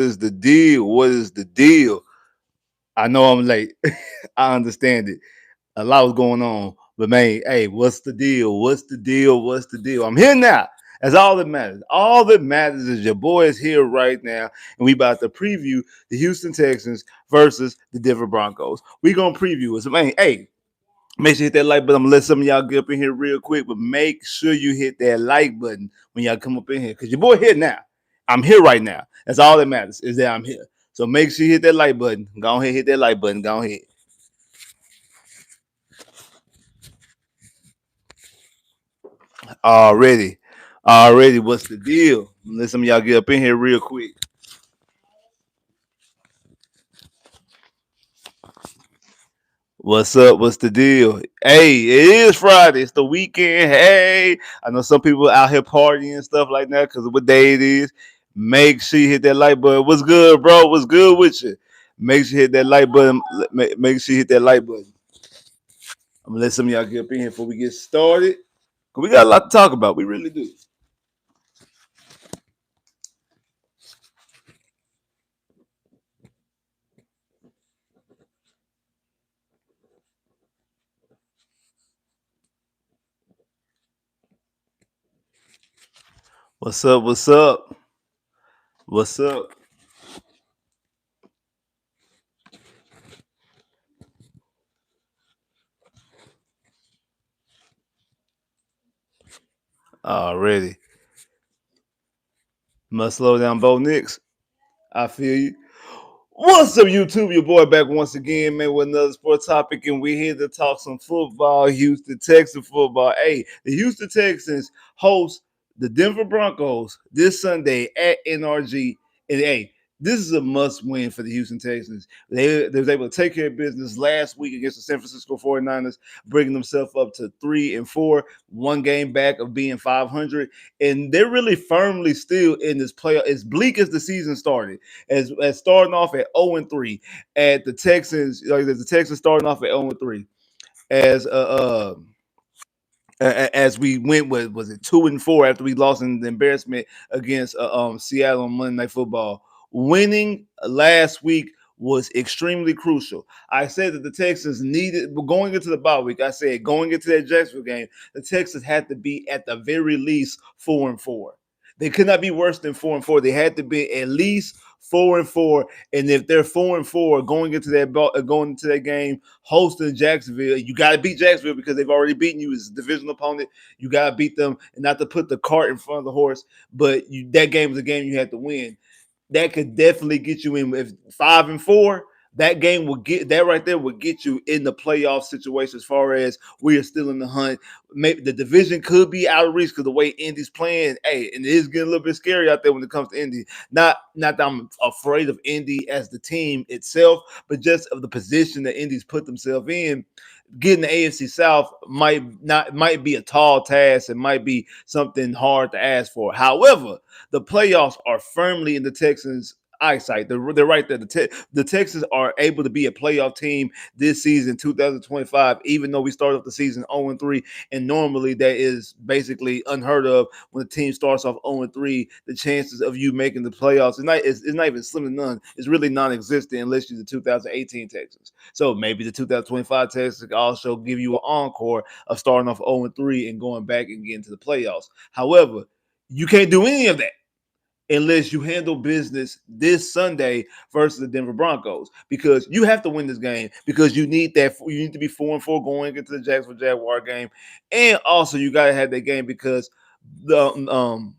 is the deal? What is the deal? I know I'm late. I understand it. A lot was going on. But man, hey, what's the deal? What's the deal? What's the deal? I'm here now. That's all that matters. All that matters is your boy is here right now, and we about to preview the Houston Texans versus the Denver Broncos. We gonna preview it. So man, hey, make sure you hit that like button. I'm gonna let some of y'all get up in here real quick, but make sure you hit that like button when y'all come up in here. Cause your boy here now. I'm here right now. That's all that matters is that I'm here. So make sure you hit that like button. Go ahead, hit that like button. Go ahead. Already. Already. What's the deal? Let some of y'all get up in here real quick. What's up? What's the deal? Hey, it is Friday. It's the weekend. Hey, I know some people out here partying and stuff like that because of what day it is. Make sure you hit that like button. What's good, bro? What's good with you? Make sure you hit that like button. Make sure you hit that like button. I'm gonna let some of y'all get up in here before we get started. Cause we got a lot to talk about. We really do. What's up? What's up? What's up? Already. Must slow down Bo Nix. I feel you. What's up, YouTube? Your boy back once again, man, with another sports topic, and we're here to talk some football, Houston Texans football. Hey, the Houston Texans host the Denver Broncos this Sunday at NRG. And hey, this is a must-win for the Houston Texans. They was able to take care of business last week against the San Francisco 49ers, bringing themselves up to 3-4, one game back of being 500. And they're really firmly still in this playoff. As bleak as the season started, as starting off at 0-3 at the Texans, like the Texans starting off at 0-3 as as we went with was it 2-4 after we lost in the embarrassment against Seattle on Monday Night Football. Winning last week was extremely crucial. I said that the Texans needed going into the bye week. I said going into that Jacksonville game, the Texans had to be at the very least 4-4. They could not be worse than 4-4. They had to be at least 4-4. And if they're 4-4 going into that game, hosting Jacksonville, you got to beat Jacksonville because they've already beaten you as a divisional opponent. You got to beat them, and not to put the cart in front of the horse, but that game was a game you had to win. That could definitely get you in. If 5-4, that game will get that right there will get you in the playoff situation. As far as we are still in the hunt, maybe the division could be out of reach because the way Indy's playing. Hey, and it is getting a little bit scary out there when it comes to Indy. Not that I'm afraid of Indy as the team itself, but just of the position that Indy's put themselves in. Getting the AFC South might be a tall task. It might be something hard to ask for. However, the playoffs are firmly in the Texans' eyesight. They're right there. The Texans are able to be a playoff team this season, 2025, even though we started off the season 0-3. And normally that is basically unheard of when the team starts off 0-3. The chances of you making the playoffs it's not even slim to none. It's really non-existent unless you're the 2018 Texans. So maybe the 2025 Texans can also give you an encore of starting off 0-3 and going back and getting to the playoffs. However, you can't do any of that unless you handle business this Sunday versus the Denver Broncos, because you have to win this game because you need that. You need to be 4-4 going into the Jacksonville Jaguar game, and also you got to have that game because the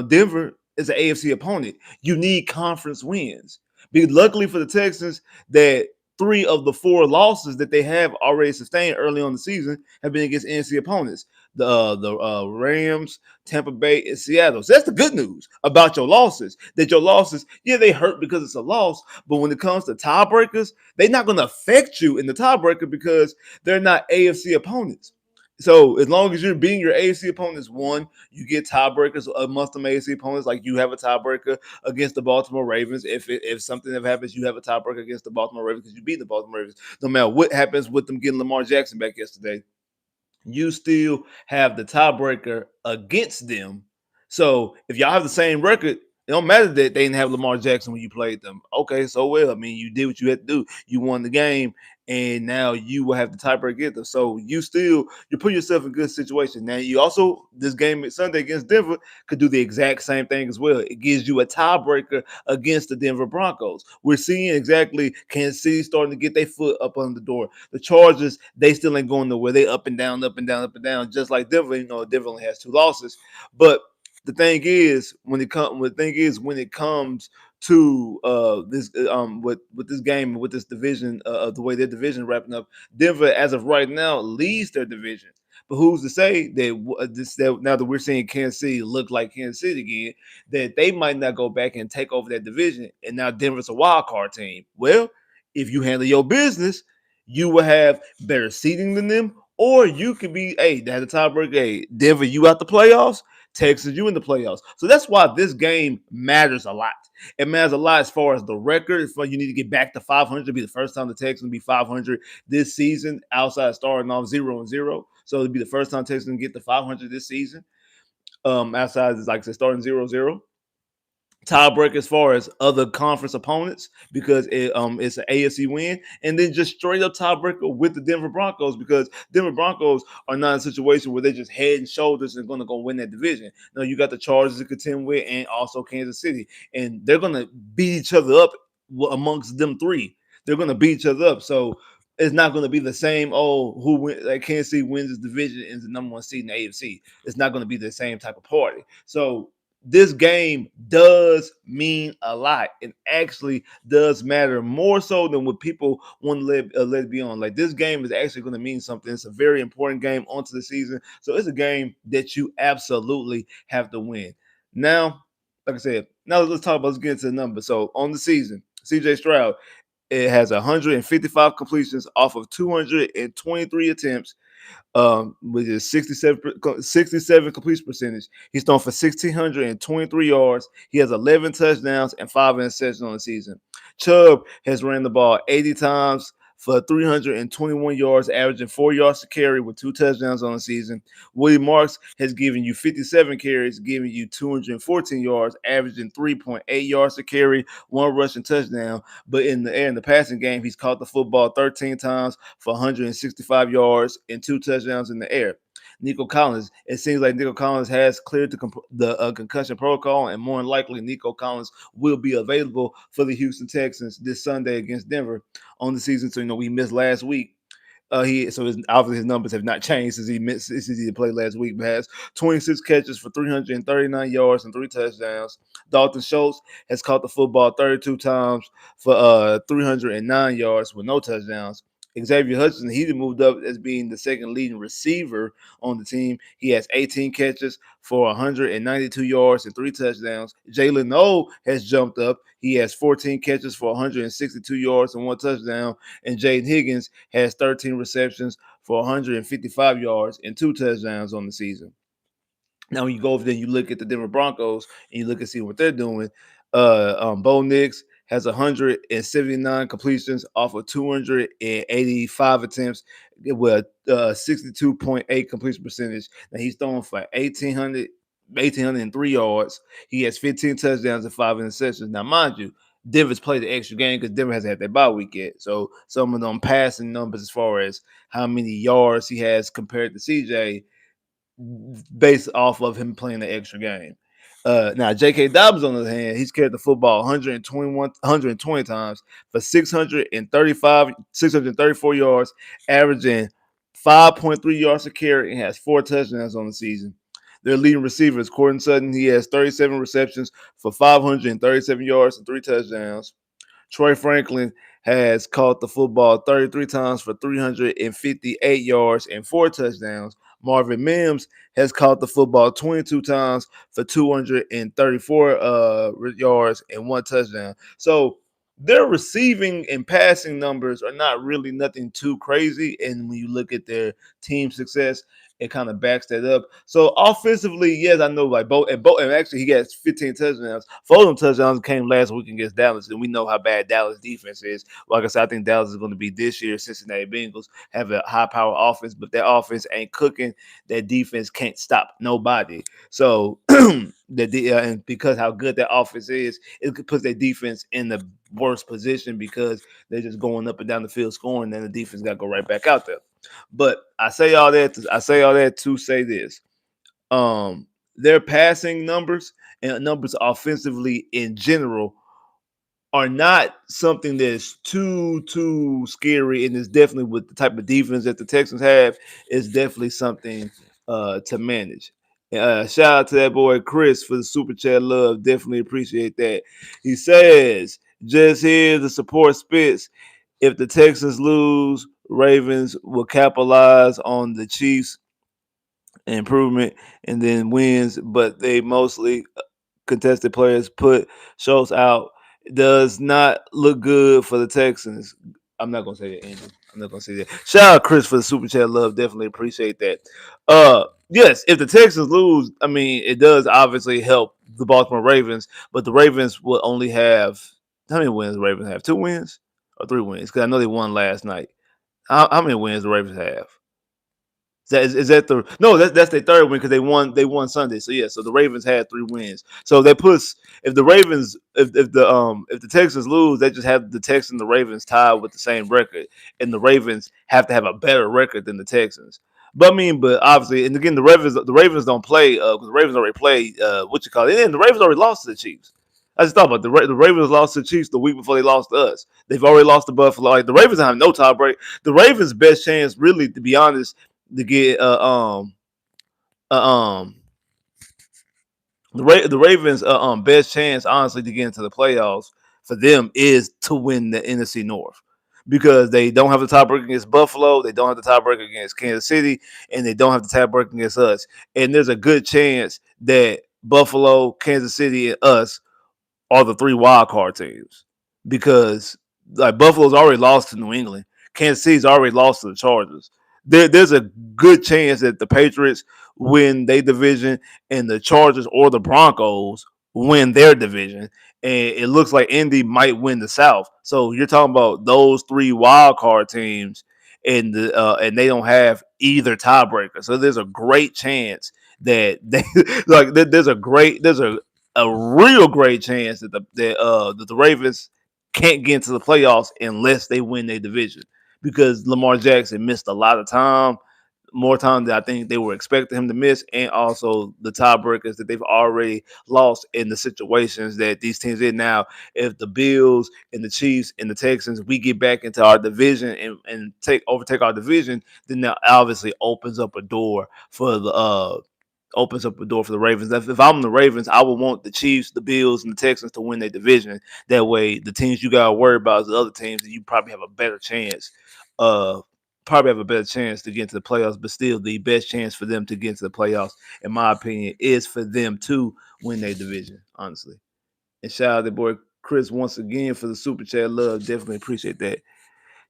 Denver is an AFC opponent. You need conference wins. Because luckily for the Texans, that 3 of the 4 losses that they have already sustained early on the season have been against NFC opponents. The Rams, Tampa Bay, and Seattle. So that's the good news about your losses. That your losses, yeah, they hurt because it's a loss, but when it comes to tiebreakers, they're not going to affect you in the tiebreaker because they're not AFC opponents. So as long as you're beating your AFC opponents, one, you get tiebreakers amongst them AFC opponents. Like you have a tiebreaker against the Baltimore Ravens. If something ever happens, you have a tiebreaker against the Baltimore Ravens because you beat the Baltimore Ravens. No matter what happens with them getting Lamar Jackson back yesterday, you still have the tiebreaker against them. So if y'all have the same record, It don't matter that they didn't have Lamar Jackson when you played them. Okay, so well. I mean, you did what you had to do. You won the game, and now you will have the tiebreaker get them. So you put yourself in a good situation. Now you also this game Sunday against Denver could do the exact same thing as well. It gives you a tiebreaker against the Denver Broncos. We're seeing exactly Kansas City starting to get their foot up on the door. The Chargers, they still ain't going nowhere. They up and down, up and down, up and down, just like Denver. Denver only has 2 losses, but when it comes to this with this game and with this division the way their division wrapping up, Denver as of right now leads their division. But who's to say that now that we're seeing Kansas City look like Kansas City again, that they might not go back and take over that division, and now Denver's a wild card team? Well, if you handle your business, you will have better seating than them, or you could be, hey, that's the tiebreaker. Hey, Denver, you out the playoffs. Texas, you in the playoffs. So that's why this game matters a lot. It matters a lot as far as the record. You need to get back to 500 to be the first time the Texans be 500 this season, outside of starting off 0-0. So it'd be the first time Texans get to 500 this season. Outside, like I said, starting 0-0. Tiebreak as far as other conference opponents because it's an AFC win, and then just straight up tiebreaker with the Denver Broncos because Denver Broncos are not in a situation where they're just head and shoulders and going to go win that division. No, you got the Chargers to contend with, and also Kansas City, and they're going to beat each other up amongst them three. They're going to beat each other up, so it's not going to be the same. Oh, who win? Like Kansas City wins this division and is the number one seed in the AFC. It's not going to be the same type of party. So this game does mean a lot and actually does matter more so than what people want to let it be on. Like this game is actually going to mean something. It's a very important game onto the season. So it's a game that you absolutely have to win. Now, like I said, now let's get into the numbers. So on the season, CJ Stroud, it has 155 completions off of 223 attempts, with his 67 completion percentage. He's thrown for 1,623 yards. He has 11 touchdowns and 5 interceptions on the season. Chubb has ran the ball 80 times for 321 yards, averaging 4 yards to carry with 2 touchdowns on the season. Willie Marks has given you 57 carries, giving you 214 yards, averaging 3.8 yards to carry, 1 rushing touchdown. But in the passing game, he's caught the football 13 times for 165 yards and 2 touchdowns in the air. Nico Collins, it seems like Nico Collins has cleared the concussion protocol, and more than likely, Nico Collins will be available for the Houston Texans this Sunday against Denver on the season. So, we missed last week. Obviously his numbers have not changed since he played last week, but has 26 catches for 339 yards and 3 touchdowns. Dalton Schultz has caught the football 32 times for 309 yards with no touchdowns. Xavier Hutchinson, he moved up as being the second leading receiver on the team. He has 18 catches for 192 yards and 3 touchdowns. Jalen Noel has jumped up. He has 14 catches for 162 yards and 1 touchdown. And Jaden Higgins has 13 receptions for 155 yards and 2 touchdowns on the season. Now, when you go over there, you look at the Denver Broncos and you look and see what they're doing. Bo Nix has 179 completions off of 285 attempts with 62.8 completion percentage. Now he's throwing for 1,803 yards. He has 15 touchdowns and 5 interceptions. Now, mind you, Denver's played the extra game because Denver hasn't had their bye week yet. So some of them passing numbers as far as how many yards he has compared to CJ based off of him playing the extra game. Now, J.K. Dobbins, on the other hand, he's carried the football 120 times for 634 yards, averaging 5.3 yards a carry, and has 4 touchdowns on the season. Their leading receiver is Courtland Sutton. He has 37 receptions for 537 yards and 3 touchdowns. Troy Franklin has caught the football 33 times for 358 yards and 4 touchdowns. Marvin Mims has caught the football 22 times for 234 yards and 1 touchdown. So their receiving and passing numbers are not really nothing too crazy. And when you look at their team success, it kind of backs that up. So offensively, yes, I know like both, and actually he got 15 touchdowns. 4 of them touchdowns came last week against Dallas, and we know how bad Dallas defense is. Like I said, I think Dallas is going to be this year. Cincinnati Bengals have a high power offense, but their offense ain't cooking. Their defense can't stop nobody. So and because how good their offense is, it puts their defense in the worst position because they're just going up and down the field scoring, and the defense got to go right back out there. But I say all that to say this. Their passing numbers and numbers offensively in general are not something that's too scary, and it's definitely with the type of defense that the Texans have, is definitely something to manage. Shout out to that boy Chris for the super chat love. Definitely appreciate that. He says, just here the support spits. If the Texans lose, Ravens will capitalize on the Chiefs improvement and then wins, but they mostly contested players put Schultz out. Does not look good for the Texans. I'm not gonna say that, Andrew. I'm not gonna say that. Shout out Chris for the super chat love. Definitely appreciate that. Yes, if the Texans lose, I mean it does obviously help the Baltimore Ravens, but the Ravens will only have how many wins? The Ravens have 2 wins or 3 wins? Because I know they won last night. How many wins the Ravens have? Is that the no? That's their third win because they won Sunday. So yeah, so the Ravens had 3 wins. So that puts if the Ravens if the Texans lose, they just have the Texans and the Ravens tied with the same record, and the Ravens have to have a better record than the Texans. But I mean, but obviously, and again, the Ravens don't play because the Ravens already played what you call it, and the Ravens already lost to the Chiefs. I just thought about the Ravens lost to the Chiefs the week before they lost to us. They've already lost to Buffalo. Like the Ravens have no tiebreak. The Ravens' best chance, really, to be honest, to get uh, um the Ravens best chance honestly to get into the playoffs for them is to win the NFC North because they don't have the tiebreaker against Buffalo, they don't have the tiebreaker against Kansas City, and they don't have the tiebreaker against us. And there's a good chance that Buffalo, Kansas City, and us are the 3 wild card teams because like Buffalo's already lost to New England, Kansas City's already lost to the Chargers. There's a good chance that the Patriots win their division and the Chargers or the Broncos win their division. And it looks like Indy might win the South. So you're talking about those 3 wild card teams, and they don't have either tiebreaker. So there's a great chance that they like there's a real great chance that the Ravens can't get into the playoffs unless they win their division because Lamar Jackson missed a lot of time, more time than I think they were expecting him to miss, and also the tiebreakers that they've already lost in the situations that these teams in now. If the Bills and the Chiefs and the Texans we get back into our division and overtake our division, then that obviously opens up a door for the Ravens. If I'm the Ravens, I would want the Chiefs, the Bills, and the Texans to win their division. That way, the teams you got to worry about is the other teams that you probably have a better chance. To get into the playoffs, but still, the best chance for them to get into the playoffs, in my opinion, is for them to win their division. Honestly, and shout out to boy Chris once again for the super chat love. Definitely appreciate that.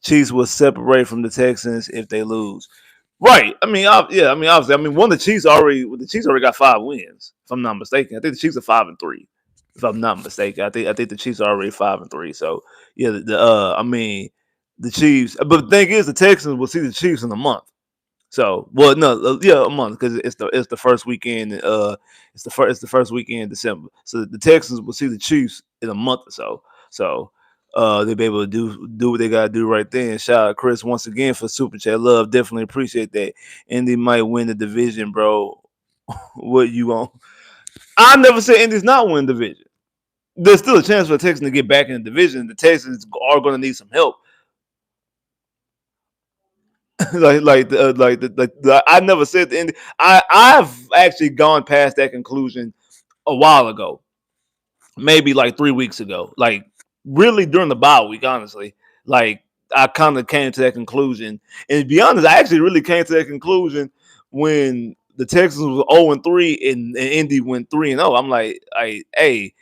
Chiefs will separate from the Texans if they lose. Right. I mean, yeah. I mean, obviously, I mean, the Chiefs already got 5 wins. If I'm not mistaken, I think the Chiefs are 5-3. If I'm not mistaken, I think the Chiefs are already 5-3. So yeah, I mean, the Chiefs. But the thing is, the Texans will see the Chiefs in a month. So, well, no, yeah, a month because it's the first weekend. It's the first weekend in December. So the Texans will see the Chiefs in a month or so. So, they'll be able to do what they gotta do right there. And shout out Chris once again for super chat love. Definitely appreciate that. Indy might win the division, bro. What you want? I never said Indy's not winning the division. There's still a chance for the Texans to get back in the division. The Texans are going to need some help. I never said the end. I've actually gone past that conclusion a while ago, maybe like 3 weeks ago. Like really during the bye week, honestly. Like I kind of came to that conclusion, and to be honest, I actually really came to that conclusion when the Texans was 0-3 and Indy went 3-0. I'm like, hey,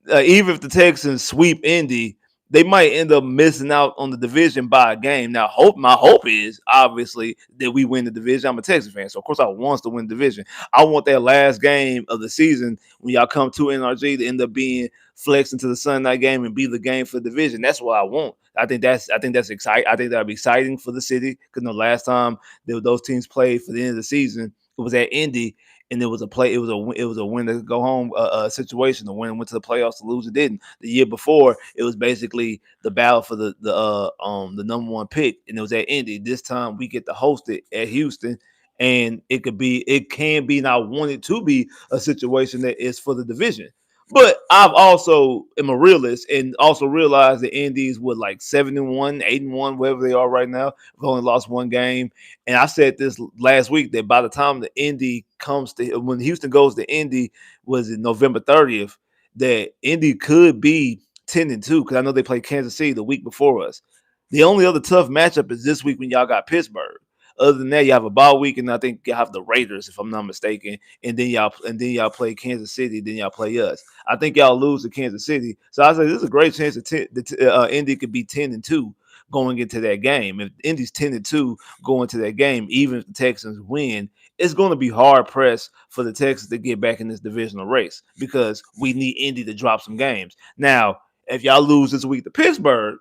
even if the Texans sweep Indy, they might end up missing out on the division by a game. Now, my hope is obviously that we win the division. I'm a Texas fan, so of course I want us to win the division. I want that last game of the season when y'all come to NRG to end up being flexed into the Sunday night game and be the game for the division. That's what I want. I think that's exciting. I think that'll be exciting for the city because the last time those teams played for the end of the season, it was at Indy, and it was a play. It was a win to go home situation. The win went to the playoffs, the loser didn't. The year before, it was basically the battle for the number one pick, and it was at Indy. This time we get to host it at Houston, and it can be, and I want it to be a situation that is for the division. But I've also am a realist and also realize the Indies with like 7-1, 8-1, wherever they are right now. Have only lost one game. And I said this last week that by the time the Indy comes to when Houston goes to Indy was in November 30th, that Indy could be 10-2 because I know they played Kansas City the week before us. The only other tough matchup is this week when y'all got Pittsburgh. Other than that, you have a bye week, and I think you have the Raiders, if I'm not mistaken, and then y'all play Kansas City, then y'all play us. I think y'all lose to Kansas City, so I say this is a great chance that Indy could be 10-2 going into that game. If Indy's 10-2 going to that game, even if the Texans win, it's going to be hard pressed for the Texans to get back in this divisional race because we need Indy to drop some games. Now, if y'all lose this week to Pittsburgh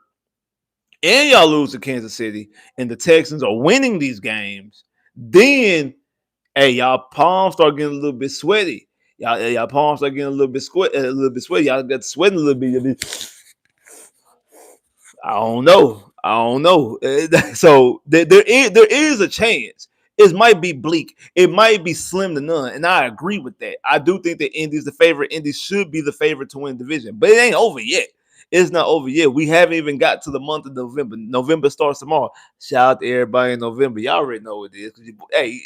and y'all lose to Kansas City, and the Texans are winning these games, then hey, y'all palms start getting a little bit sweaty. Y'all palms start getting a little bit sweaty. Y'all got sweating a little bit. I don't know. I don't know. So there is a chance. It might be bleak. It might be slim to none, and I agree with that. I do think that Indy's the favorite. Indy should be the favorite to win the division, but it ain't over yet. It's not over yet. We haven't even got to the month of November. November starts tomorrow. Shout out to everybody in November. Y'all already know what it is. Hey,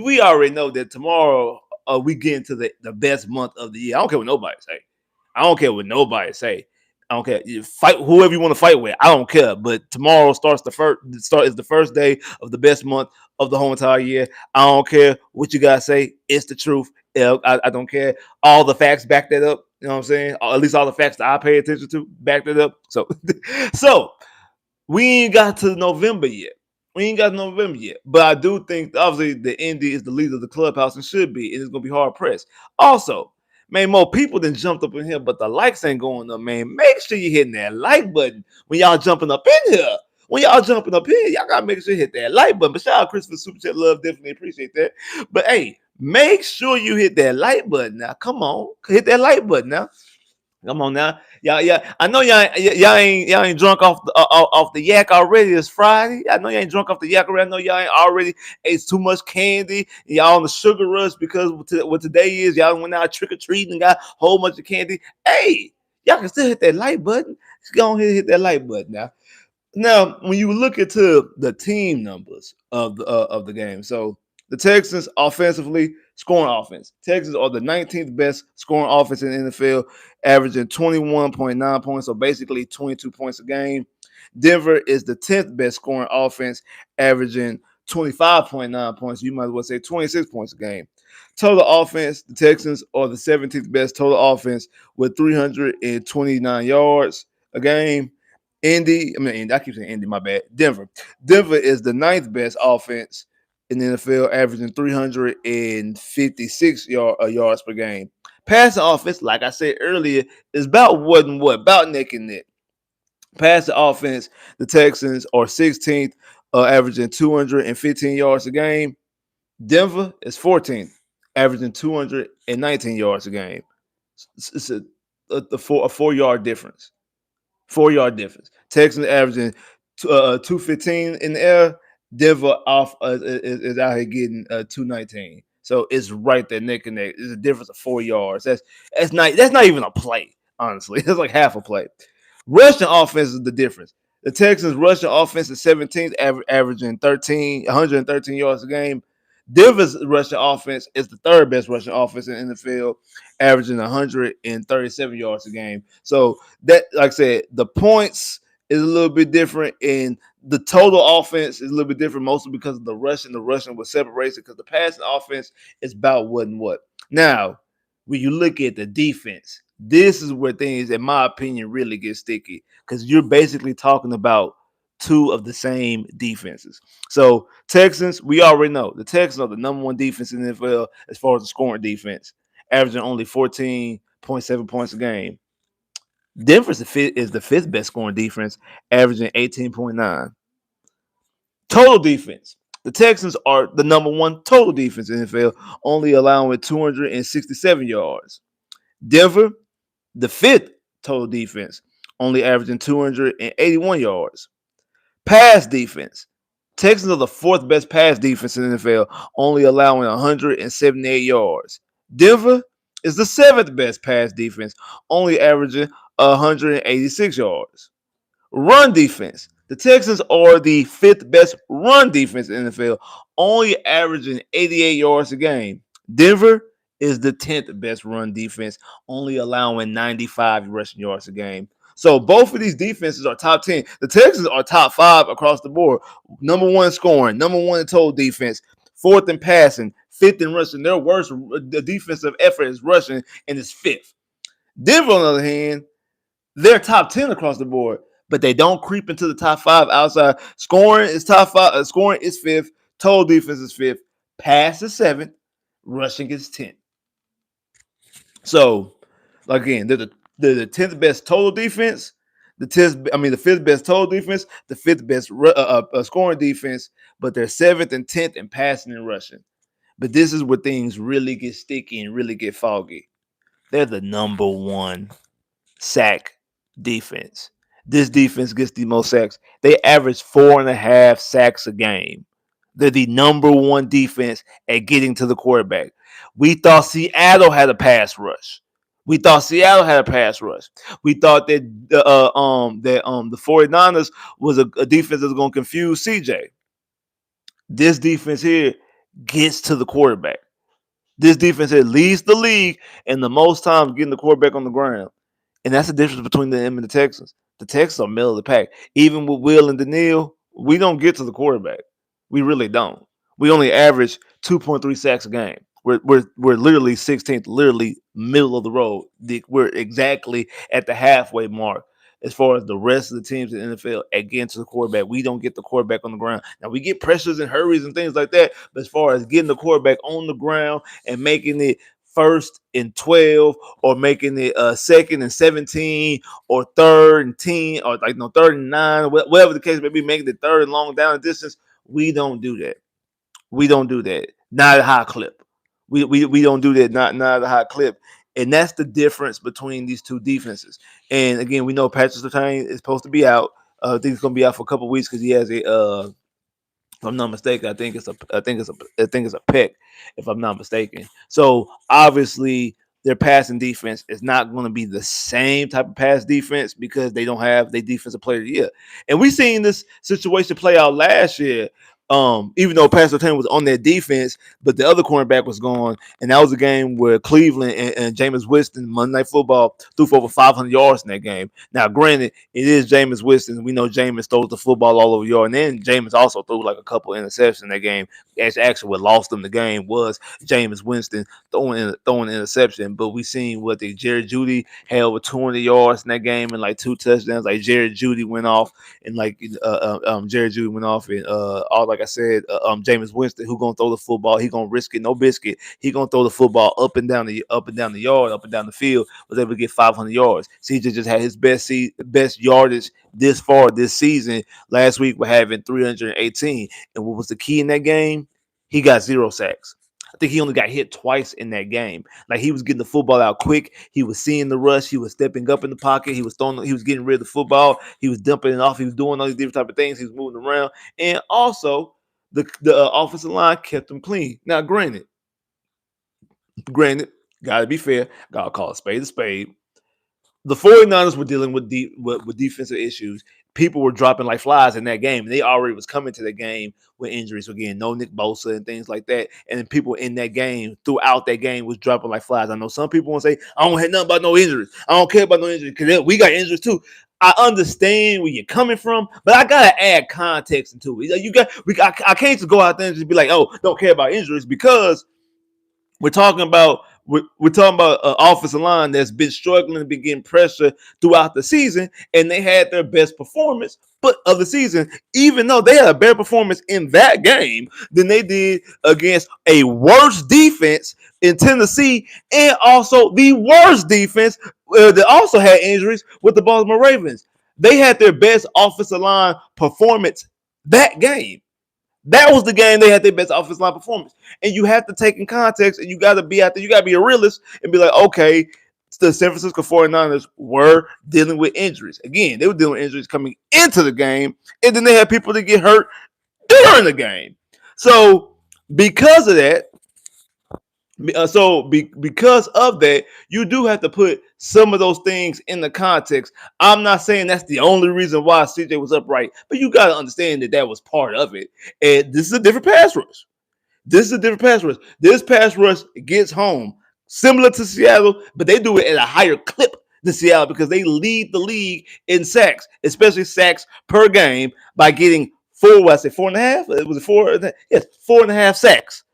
we already know that tomorrow we get into the best month of the year. I don't care what nobody say. I don't care what nobody say. I don't care. You fight whoever you want to fight with. I don't care. But tomorrow starts is the first day of the best month of the whole entire year. I don't care what you guys say. It's the truth. I don't care. All the facts back that up. You know what I'm saying? Or at least all the facts that I pay attention to back that up. So, so we ain't got to November yet. We ain't got to November yet. But I do think obviously the Indy is the leader of the clubhouse and should be. And it's gonna be hard pressed. Also, man, more people than jumped up in here, but the likes ain't going up, man. Make sure you hitting that like button when y'all jumping up in here. When y'all jumping up here, y'all gotta make sure you hit that like button. But shout out Chris for Super Chat Love, definitely appreciate that. But hey, make sure you hit that like button now. Come on, hit that like button now. Come on now, yeah. I know y'all ain't drunk off the yak already. It's Friday. I know you ain't drunk off the yak already. I know y'all ain't already ate too much candy. Y'all on the sugar rush because what today is. Y'all went out trick or treating and got a whole bunch of candy. Hey, y'all can still hit that like button. Just go ahead and hit that like button now. Now, when you look into the team numbers of the game, so the Texans offensively scoring offense. Texans are the 19th best scoring offense in the NFL, averaging 21.9 points, so basically 22 points a game. Denver is the 10th best scoring offense, averaging 25.9 points. You might as well say 26 points a game. Total offense, the Texans are the 17th best total offense with 329 yards a game. I keep saying Indy, my bad. Denver. Denver is the ninth best offense in the NFL, averaging 356 yards per game. Passing offense, like I said earlier, is about about neck and neck. Passing offense, the Texans are 16th, averaging 215 yards a game. Denver is 14th, averaging 219 yards a game. It's a 4 yard difference. 4 yard difference. Texans averaging 215 in the air. Denver off is out here getting 219. So it's right there neck and neck. It's a difference of 4 yards. That's not even a play, honestly. It's like half a play. Rushing offense is the difference. The Texans rushing offense is 17th, averaging 113 yards a game. Denver's rushing offense is the third best rushing offense in the NFL, averaging 137 yards a game. So that, like I said, the points is a little bit different, and the total offense is a little bit different, mostly because of the rushing. The rushing was separated because the passing offense is about what and what. Now, when you look at the defense, This is where things, in my opinion, really get sticky because you're basically talking about two of the same defenses. So Texans, we already know the Texans are the number one defense in the NFL as far as the scoring defense, averaging only 14.7 points a game. Denver is the fifth best scoring defense, averaging 18.9. Total defense. The Texans are the number one total defense in the NFL, only allowing 267 yards. Denver, the fifth total defense, only averaging 281 yards. Pass defense. Texans are the fourth best pass defense in the NFL, only allowing 178 yards. Denver is the seventh best pass defense, only averaging 186 yards. Run defense. The Texans are the fifth best run defense in the NFL, only averaging 88 yards a game. Denver is the 10th best run defense, only allowing 95 rushing yards a game. So both of these defenses are top 10. The Texans are top 5 across the board. Number one scoring, number one in total defense, fourth in passing, fifth in rushing. Their worst defensive effort is rushing and is fifth. Denver, on the other hand, they're top 10 across the board, but they don't creep into the top 5 outside. Scoring is top 5. Scoring is fifth. Total defense is fifth. Pass is seventh. Rushing is 10th. So, again, they're the 10th best total defense. The fifth best total defense, the fifth best scoring defense, but they're seventh and 10th in passing and rushing. But this is where things really get sticky and really get foggy. They're the number one sack defense. This defense gets the most sacks. They average 4.5 sacks a game. They're the number one defense at getting to the quarterback. We thought Seattle had a pass rush. We thought Seattle had a pass rush. We thought that the 49ers was a defense that was going to confuse CJ. This defense here gets to the quarterback. This defense here leads the league in the most times getting the quarterback on the ground. And that's the difference between them and the Texans. The Texans are middle of the pack. Even with Will and Daniil, we don't get to the quarterback. We really don't. We only average 2.3 sacks a game. We're literally 16th, literally middle of the road. We're exactly at the halfway mark as far as the rest of the teams in the NFL at getting to the quarterback. We don't get the quarterback on the ground. Now we get pressures and hurries and things like that, but as far as getting the quarterback on the ground and making it first and 12 or making it second and 17 or third and 10 or third and 9, whatever the case may be, making it third and long down the distance, we don't do that. We don't do that. Not at a high clip. We don't do that. Not at a high clip. And that's the difference between these two defenses. And again, we know Patrick Surtain is supposed to be out. I think he's going to be out for a couple of weeks because he has a if I'm not mistaken, I think it's a pick, if I'm not mistaken. So obviously their passing defense is not going to be the same type of pass defense because they don't have their defensive player of the year. And we seen this situation play out last year. Even though Pastor Taylor was on their defense, but the other cornerback was gone, and that was a game where Cleveland and Jameis Winston, Monday Night Football, threw for over 500 yards in that game. Now, granted, it is Jameis Winston. We know Jameis throws the football all over yard, and then Jameis also threw like a couple interceptions in that game. Actually, what lost them the game was Jameis Winston throwing an interception. But we seen what Jared Jeudy had over 200 yards in that game and like 2 touchdowns. Like Jared Jeudy went off and all like I said, Jameis Winston, who gonna throw the football? He gonna risk it, no biscuit. He gonna throw the football up and down the yard, up and down the field. Was able to get 500 yards. CJ just had his best yardage this far this season. Last week we're having 318. And what was the key in that game? He got 0 sacks. I think he only got hit twice in that game. Like he was getting the football out quick. He was seeing the rush. He was stepping up in the pocket. He was getting rid of the football. He was dumping it off. He was doing all these different type of things. He was moving around. And also the offensive line kept him clean. Now, granted, gotta be fair. Gotta call a spade a spade. The 49ers were dealing with defensive issues. People were dropping like flies in that game. They already was coming to the game with injuries. So again, no Nick Bosa and things like that. And then people in that game, throughout that game, was dropping like flies. I know some people want to say, I don't have nothing about no injuries. I don't care about no injuries because we got injuries too. I understand where you're coming from, but I gotta add context into it. I can't just go out there and just be like, oh, don't care about injuries because we're talking about we're talking about an offensive line that's been struggling, been getting pressure throughout the season, and they had their best performance of the season, even though they had a better performance in that game than they did against a worse defense in Tennessee, and also the worst defense that also had injuries with the Baltimore Ravens. They had their best offensive line performance that game. That was the game they had their best offensive line performance. And you have to take in context, and you got to be out there. You got to be a realist and be like, okay, the San Francisco 49ers were dealing with injuries. Again, they were dealing with injuries coming into the game, and then they had people that get hurt during the game. So because of that, because of that, you do have to put some of those things in the context. I'm not saying that's the only reason why CJ was upright, but you got to understand that was part of it. And this is a different pass rush. This pass rush gets home similar to Seattle, but they do it at a higher clip than Seattle because they lead the league in sacks, especially sacks per game, by getting four. I say 4.5. It was 4. Yes, 4.5 sacks.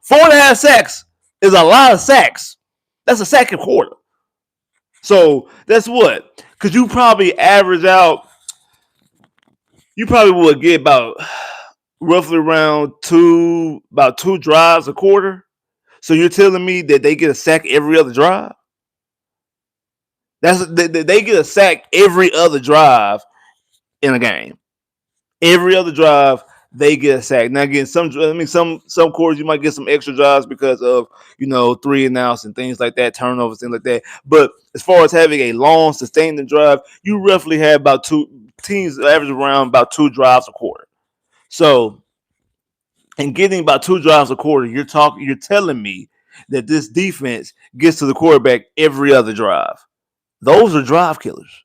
4.5 sacks is a lot of sacks. That's a sack a quarter. So that's what, because you probably average out. You probably would get about roughly around two drives a quarter. So you're telling me that they get a sack every other drive? They get a sack every other drive in a game. Every other drive they get a sack. Now again, some quarters you might get some extra drives because of 3 and outs and things like that, turnovers, things like that. But as far as having a long sustaining drive, you roughly have about two teams average around about 2 drives a quarter. So, and getting about 2 drives a quarter, you're telling me that this defense gets to the quarterback every other drive. Those are drive killers.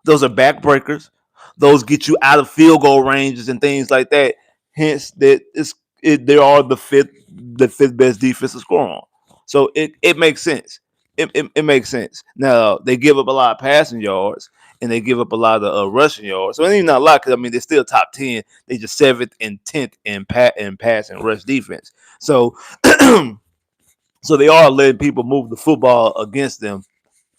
Those are backbreakers. Those get you out of field goal ranges and things like that. Hence, they are the fifth best defense to score on. So it makes sense. It makes sense. Now they give up a lot of passing yards and they give up a lot of rushing yards. So it ain't not a lot because they're still top 10. They just 7th and 10th in pass and rush defense. So so they are letting people move the football against them,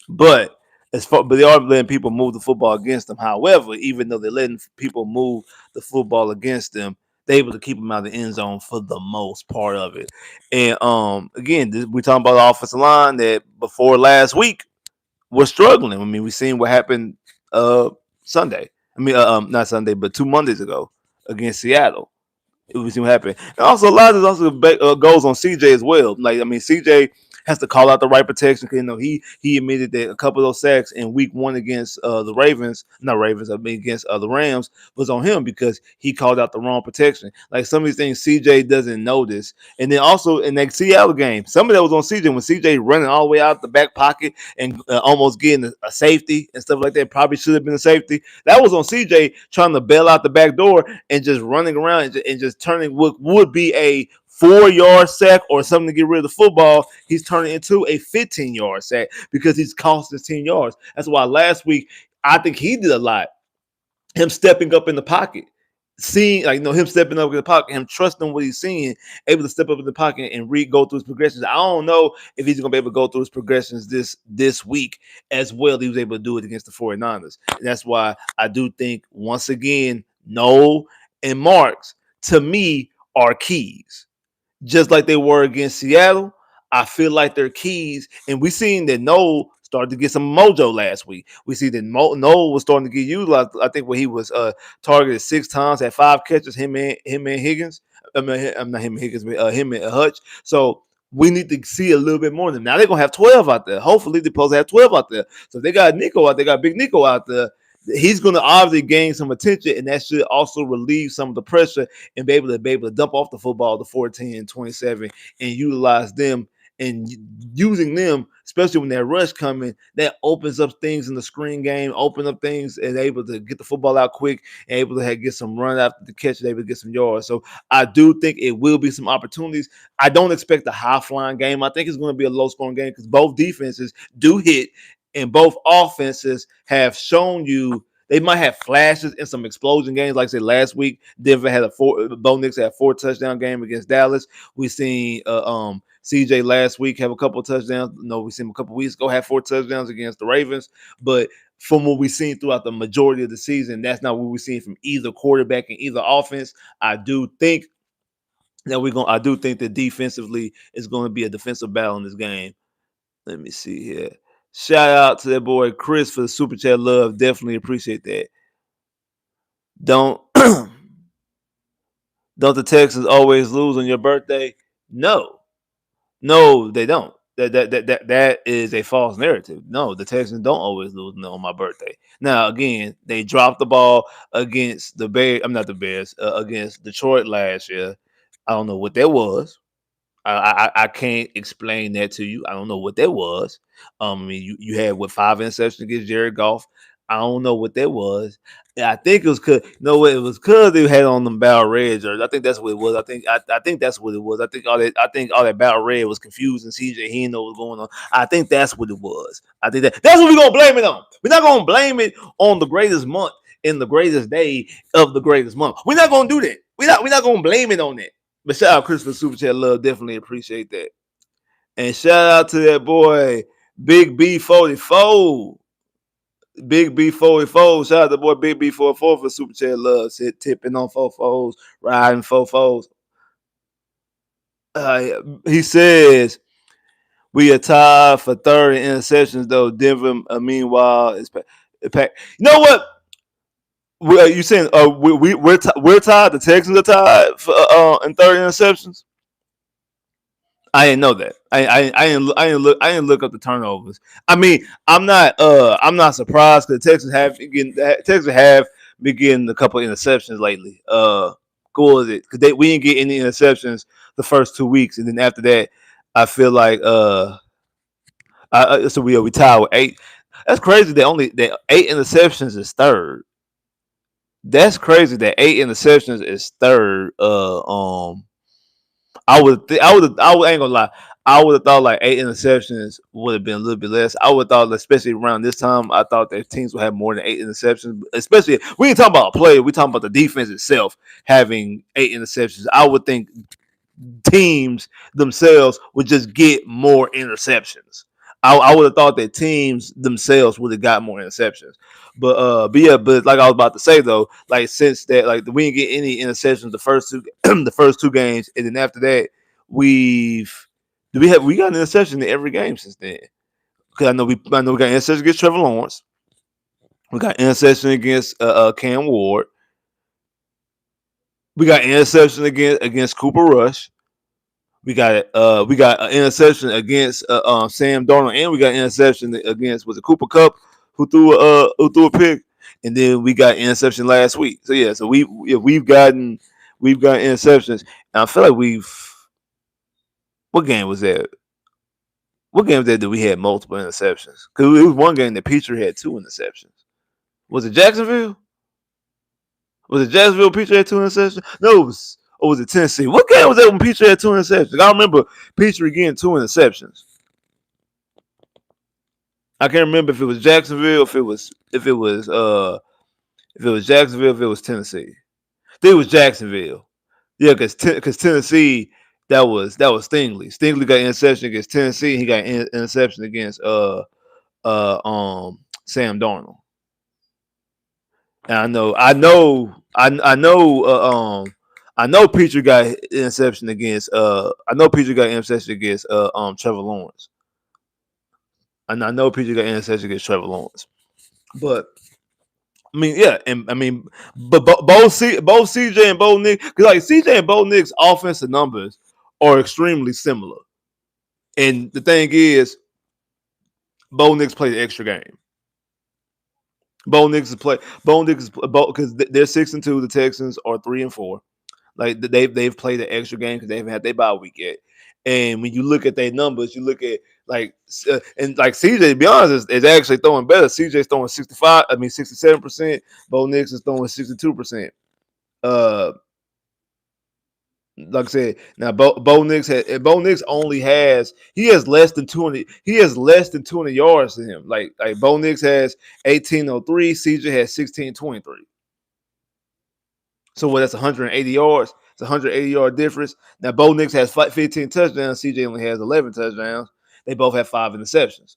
but they are letting people move the football against them. However, even though they're letting people move the football against them, they're able to keep them out of the end zone for the most part of it. And again, we're talking about the offensive line that before last week was struggling. I mean, we seen what happened Sunday. I mean, not Sunday, but 2 Mondays ago against Seattle. We see what happened. And also, a lot of this also goes on CJ as well. Like, I mean, CJ has to call out the right protection. He admitted that a couple of those sacks in week 1 against the against the Rams was on him because he called out the wrong protection. Like some of these things CJ doesn't notice. And then also in that Seattle game, some of that was on CJ when CJ running all the way out the back pocket and almost getting a safety and stuff like that. Probably should have been a safety. That was on CJ trying to bail out the back door and just running around and just turning what would be a 4-yard sack or something to get rid of the football, he's turning into a 15-yard sack because he's cost us 10 yards. That's why last week I think he did a lot. Him stepping up in the pocket, seeing him stepping up in the pocket, him trusting what he's seeing, able to step up in the pocket and go through his progressions. I don't know if he's gonna be able to go through his progressions this week as well. He was able to do it against the 49ers. And that's why I do think once again, Noel and Marks to me are keys. Just like they were against Seattle, I feel like they're keys. And we seen that Noel started to get some mojo last week. We see that Noel was starting to get utilized. I think when he was targeted 6 times, had 5 catches, him and Higgins. I'm not him and Higgins, but him and Hutch. So we need to see a little bit more of them. Now they're going to have 12 out there. Hopefully they're supposed to have 12 out there. So if they got Nico out there, got Big Nico out there, he's going to obviously gain some attention, and that should also relieve some of the pressure and be able to dump off the football, the 14, 27, and utilize them. And using them, especially when that rush coming, that opens up things in the screen game, open up things, and able to get the football out quick, and able to get some run after the catch, and able to get some yards. So I do think it will be some opportunities. I don't expect a high-flying game. I think it's going to be a low-scoring game because both defenses do hit, and both offenses have shown you they might have flashes in some explosion games. Like I said, last week, Denver had Bo Nix had a 4 touchdown game against Dallas. We seen CJ last week have a couple of touchdowns. No, we seen him a couple of weeks ago have 4 touchdowns against the Ravens. But from what we've seen throughout the majority of the season, that's not what we've seen from either quarterback and either offense. I do think I do think that defensively is going to be a defensive battle in this game. Let me see here. Shout out to that boy Chris for the super chat love. Definitely appreciate that. Don't don't the Texans always lose on your birthday? No. No, they don't. That is a false narrative. No, the Texans don't always lose on my birthday. Now, again, they dropped the ball against the Bears. I'm not the Bears. Against Detroit last year. I don't know what that was. I can't explain that to you. I don't know what that was. I mean, you had what 5 interceptions against Jared Goff. I don't know what that was. I think it was because it was because they had on them Battle Red jerseys. I think that's what it was. I think that's what it was. I think all that Battle Red was confusing CJ. He didn't know what was going on. I think that's what it was. I think that's what we're gonna blame it on. We're not gonna blame it on the greatest month in the greatest day of the greatest month. We're not gonna do that. We're not gonna blame it on that. But shout out Chris for Super Chat love. Definitely appreciate that. And shout out to that boy, Big B44. Big B44. Shout out to the boy Big B44 for Super Chat love. Tipping on 44s, riding 44s. He says, we are tied for third in interceptions, though. Denver, meanwhile, is packed. You know what? You saying we're tied? The Texans are tied for, in third interceptions? I didn't know that. I didn't look up the turnovers. I mean, I'm not surprised because Texas have been getting a couple of interceptions lately. What was it? Because we didn't get any interceptions the first 2 weeks, and then after that, I feel like so we tied with 8. That's crazy. That 8 interceptions is third. That's crazy. That 8 interceptions is third. I ain't gonna lie. I would have thought like 8 interceptions would have been a little bit less. I would have thought, especially around this time, I thought that teams would have more than 8 interceptions. Especially, we ain't talking about a player. We talking about the defense itself having 8 interceptions. I would think teams themselves would just get more interceptions. I would have thought that teams themselves would have got more interceptions. But like I was about to say though, like since that, like we didn't get any interceptions the first two the first 2 games, and then after that we got an interception in every game since then. Because I know we got interception against Trevor Lawrence, we got interception against Cam Ward, we got interception against Cooper Rush. We got an interception against Sam Darnold, and we got an interception against was it Cooper Kupp who threw a pick, and then we got interception last week. So yeah, so we've gotten interceptions, and I feel like what game was that? What game was that we had multiple interceptions? Because it was one game that Petrie had 2 interceptions. Was it Jacksonville? Was it Jacksonville? Petrie had 2 interceptions. No, or was it Tennessee? What game was that when Petrie had 2 interceptions? I remember Petrie getting 2 interceptions. I can't remember if it was Jacksonville, if it was Jacksonville, if it was Tennessee. I think it was Jacksonville. Yeah, because Tennessee, that was Stingley. Stingley got interception against Tennessee. He got interception against Sam Darnold. And I know Petrie got interception against Trevor Lawrence. And I know Petrie got interception against Trevor Lawrence. But I mean, yeah, and I mean, but both CJ and Bo Nix, because like CJ and Bo Nix offensive numbers are extremely similar. And the thing is, Bo Nix played the extra game. Bo Nix because they're 6-2. The Texans are 3-4. Like they've played the extra game because they haven't had their bye week yet. And when you look at their numbers, you look at and like CJ, to be honest, is actually throwing better. CJ's throwing 67%. Bo Nix is throwing 62%. Like I said, now Bo Nix only has less than 200. He has less than 200 yards to him. Like Bo Nix has 1803. CJ has 1623. So that's 180 yards. It's a 180-yard difference. Now, Bo Nix has 15 touchdowns. CJ only has 11 touchdowns. They both have 5 interceptions.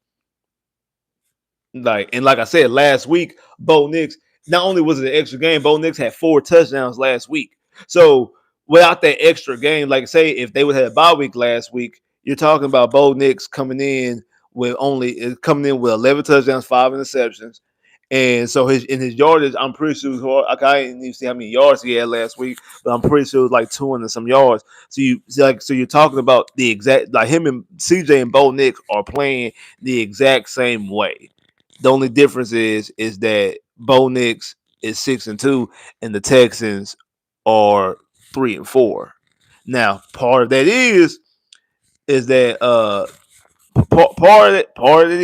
Like I said last week, Bo Nix, not only was it an extra game, Bo Nix had 4 touchdowns last week. So without that extra game, like say if they would have had a bye week last week, you're talking about Bo Nix coming in with 11 touchdowns, 5 interceptions. And so his yardage, I'm pretty sure it was hard. I didn't even see how many yards he had last week, but I'm pretty sure it was like 200 some yards. So you're talking about the exact, like him and CJ and Bo Nix are playing the exact same way. The only difference is that Bo Nix is 6-2 and the Texans are 3-4. Now, part of that is that part of it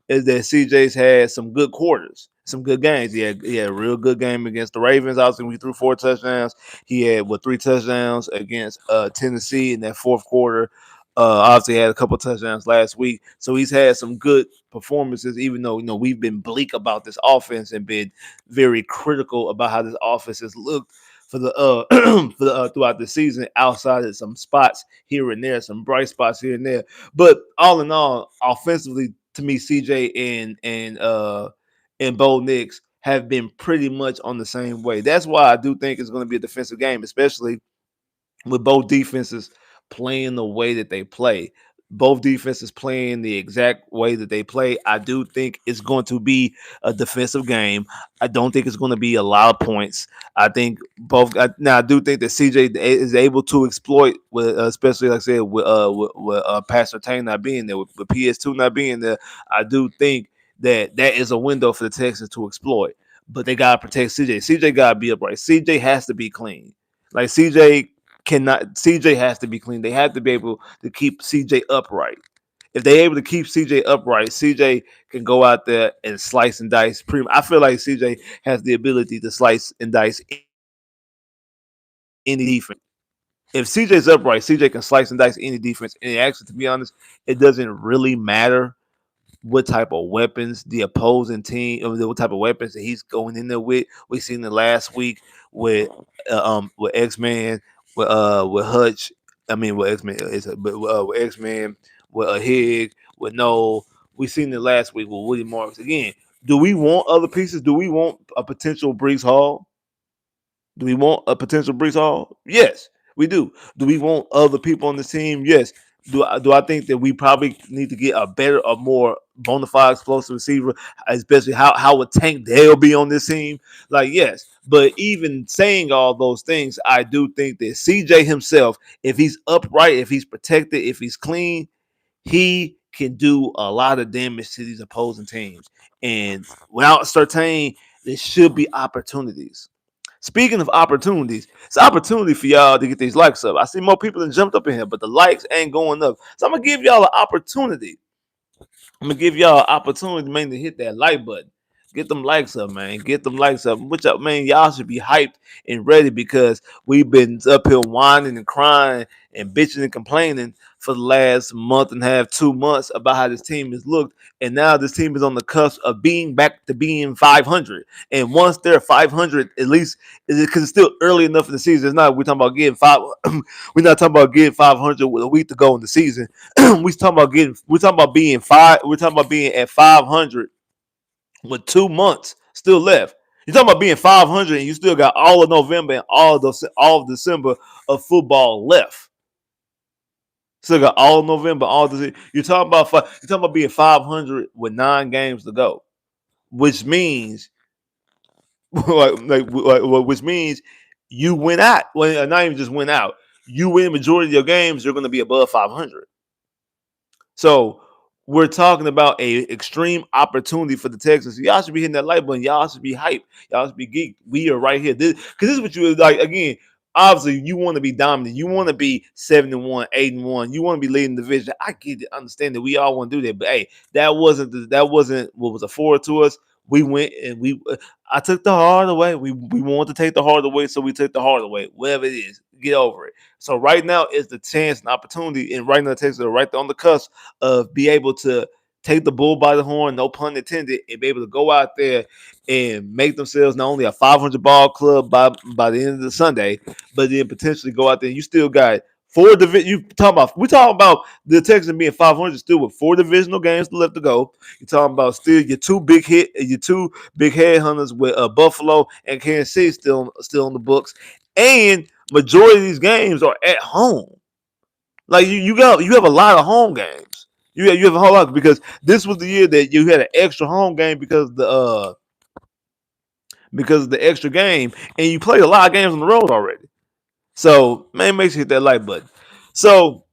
is that CJ's had some good quarters, some good games. He had a real good game against the Ravens. Obviously, we threw 4 touchdowns. He had 3 touchdowns against Tennessee in that fourth quarter. Obviously, had a couple touchdowns last week, so he's had some good performances. Even though we've been bleak about this offense and been very critical about how this offense has looked for the for the throughout the season, outside of some spots here and there, some bright spots here and there. But all in all, offensively, to me, CJ and Bo Nix have been pretty much on the same way. That's why I do think it's going to be a defensive game, especially with both defenses playing the way that they play. Both defenses playing the exact way that they play. I do think it's going to be a defensive game. I don't think it's going to be a lot of points. I think both. Now I do think that CJ is able to exploit, with especially like I said with Pastor Tane not being there, with PS2 not being there. I do think that is a window for the Texans to exploit. But they gotta protect CJ. CJ gotta be upright. CJ has to be clean. Like CJ has to be clean. They have to be able to keep CJ upright. If they're able to keep CJ upright, CJ can go out there and slice and dice. I feel like CJ has the ability to slice and dice any defense. If CJ's upright, CJ can slice and dice any defense. And actually, to be honest, it doesn't really matter what type of weapons the opposing team, or what type of weapons that he's going in there with. We seen the last week with X Man, with Hutch. I mean, with X Man but with X Man, with a Hig, with Noel. We seen it last week with Woody Marks. Again, do we want other pieces? Do we want a potential Brees Hall? Do we want a potential Brees Hall? Yes, we do. Do we want other people on the team? Yes. Do I think that we probably need to get a more bona fide explosive receiver, especially how would Tank Dell be on this team? Like, yes. But even saying all those things, I do think that CJ himself, if he's upright, if he's protected, if he's clean, he can do a lot of damage to these opposing teams. And without Surtain, there should be opportunities. Speaking of opportunities, it's an opportunity for y'all to get these likes up. I see more people than jumped up in here, but the likes ain't going up. So I'm gonna give y'all an opportunity. I'm gonna give y'all an opportunity, man, to hit that like button. Get them likes up, man. Get them likes up. Which up, man, y'all should be hyped and ready because we've been up here whining and crying and bitching and complaining for the last month and a half, 2 months about how this team has looked. And now this team is on the cusp of being back to being 500. And once they're 500, at least because it's still early enough in the season. It's not we're talking about getting five. We're not talking about getting 500 with a week to go in the season. We're talking about being five. We're talking about being at 500 with 2 months still left. You're talking about being 500 and you still got all of November and all of December of football left. Still got all of November, all the you're talking about being 500 with 9 games to go, which means which means you win out. Well, not even just win out. You win majority of your games, you're going to be above 500. So we're talking about a extreme opportunity for the Texans. Y'all should be hitting that like button. Y'all should be hyped. Y'all should be geeked. We are right here. Because this is what you like. Again, obviously, you want to be dominant. You want to be 7-1, 8-1. You want to be leading the division. I get it. Understand that we all want to do that. But hey, that wasn't what was afforded to us. We went and I took the hard way. We wanted to take the hard way, so we took the hard way. Whatever it is, get over it. So right now is the chance and opportunity, and right now the Texans are right there on the cusp of be able to take the bull by the horn, no pun intended, and be able to go out there and make themselves not only a 500 ball club by the end of the Sunday, but then potentially go out there and you still got four division. You talking about we talking about the Texans being 500 still with four divisional games left to go. You talking about still your two big headhunters with Buffalo and Kansas City still on the books, and majority of these games are at home. Like you have a lot of home games. You have a whole lot because this was the year that you had an extra home game because of the extra game, and you played a lot of games on the road already. So man, make sure you hit that like button. So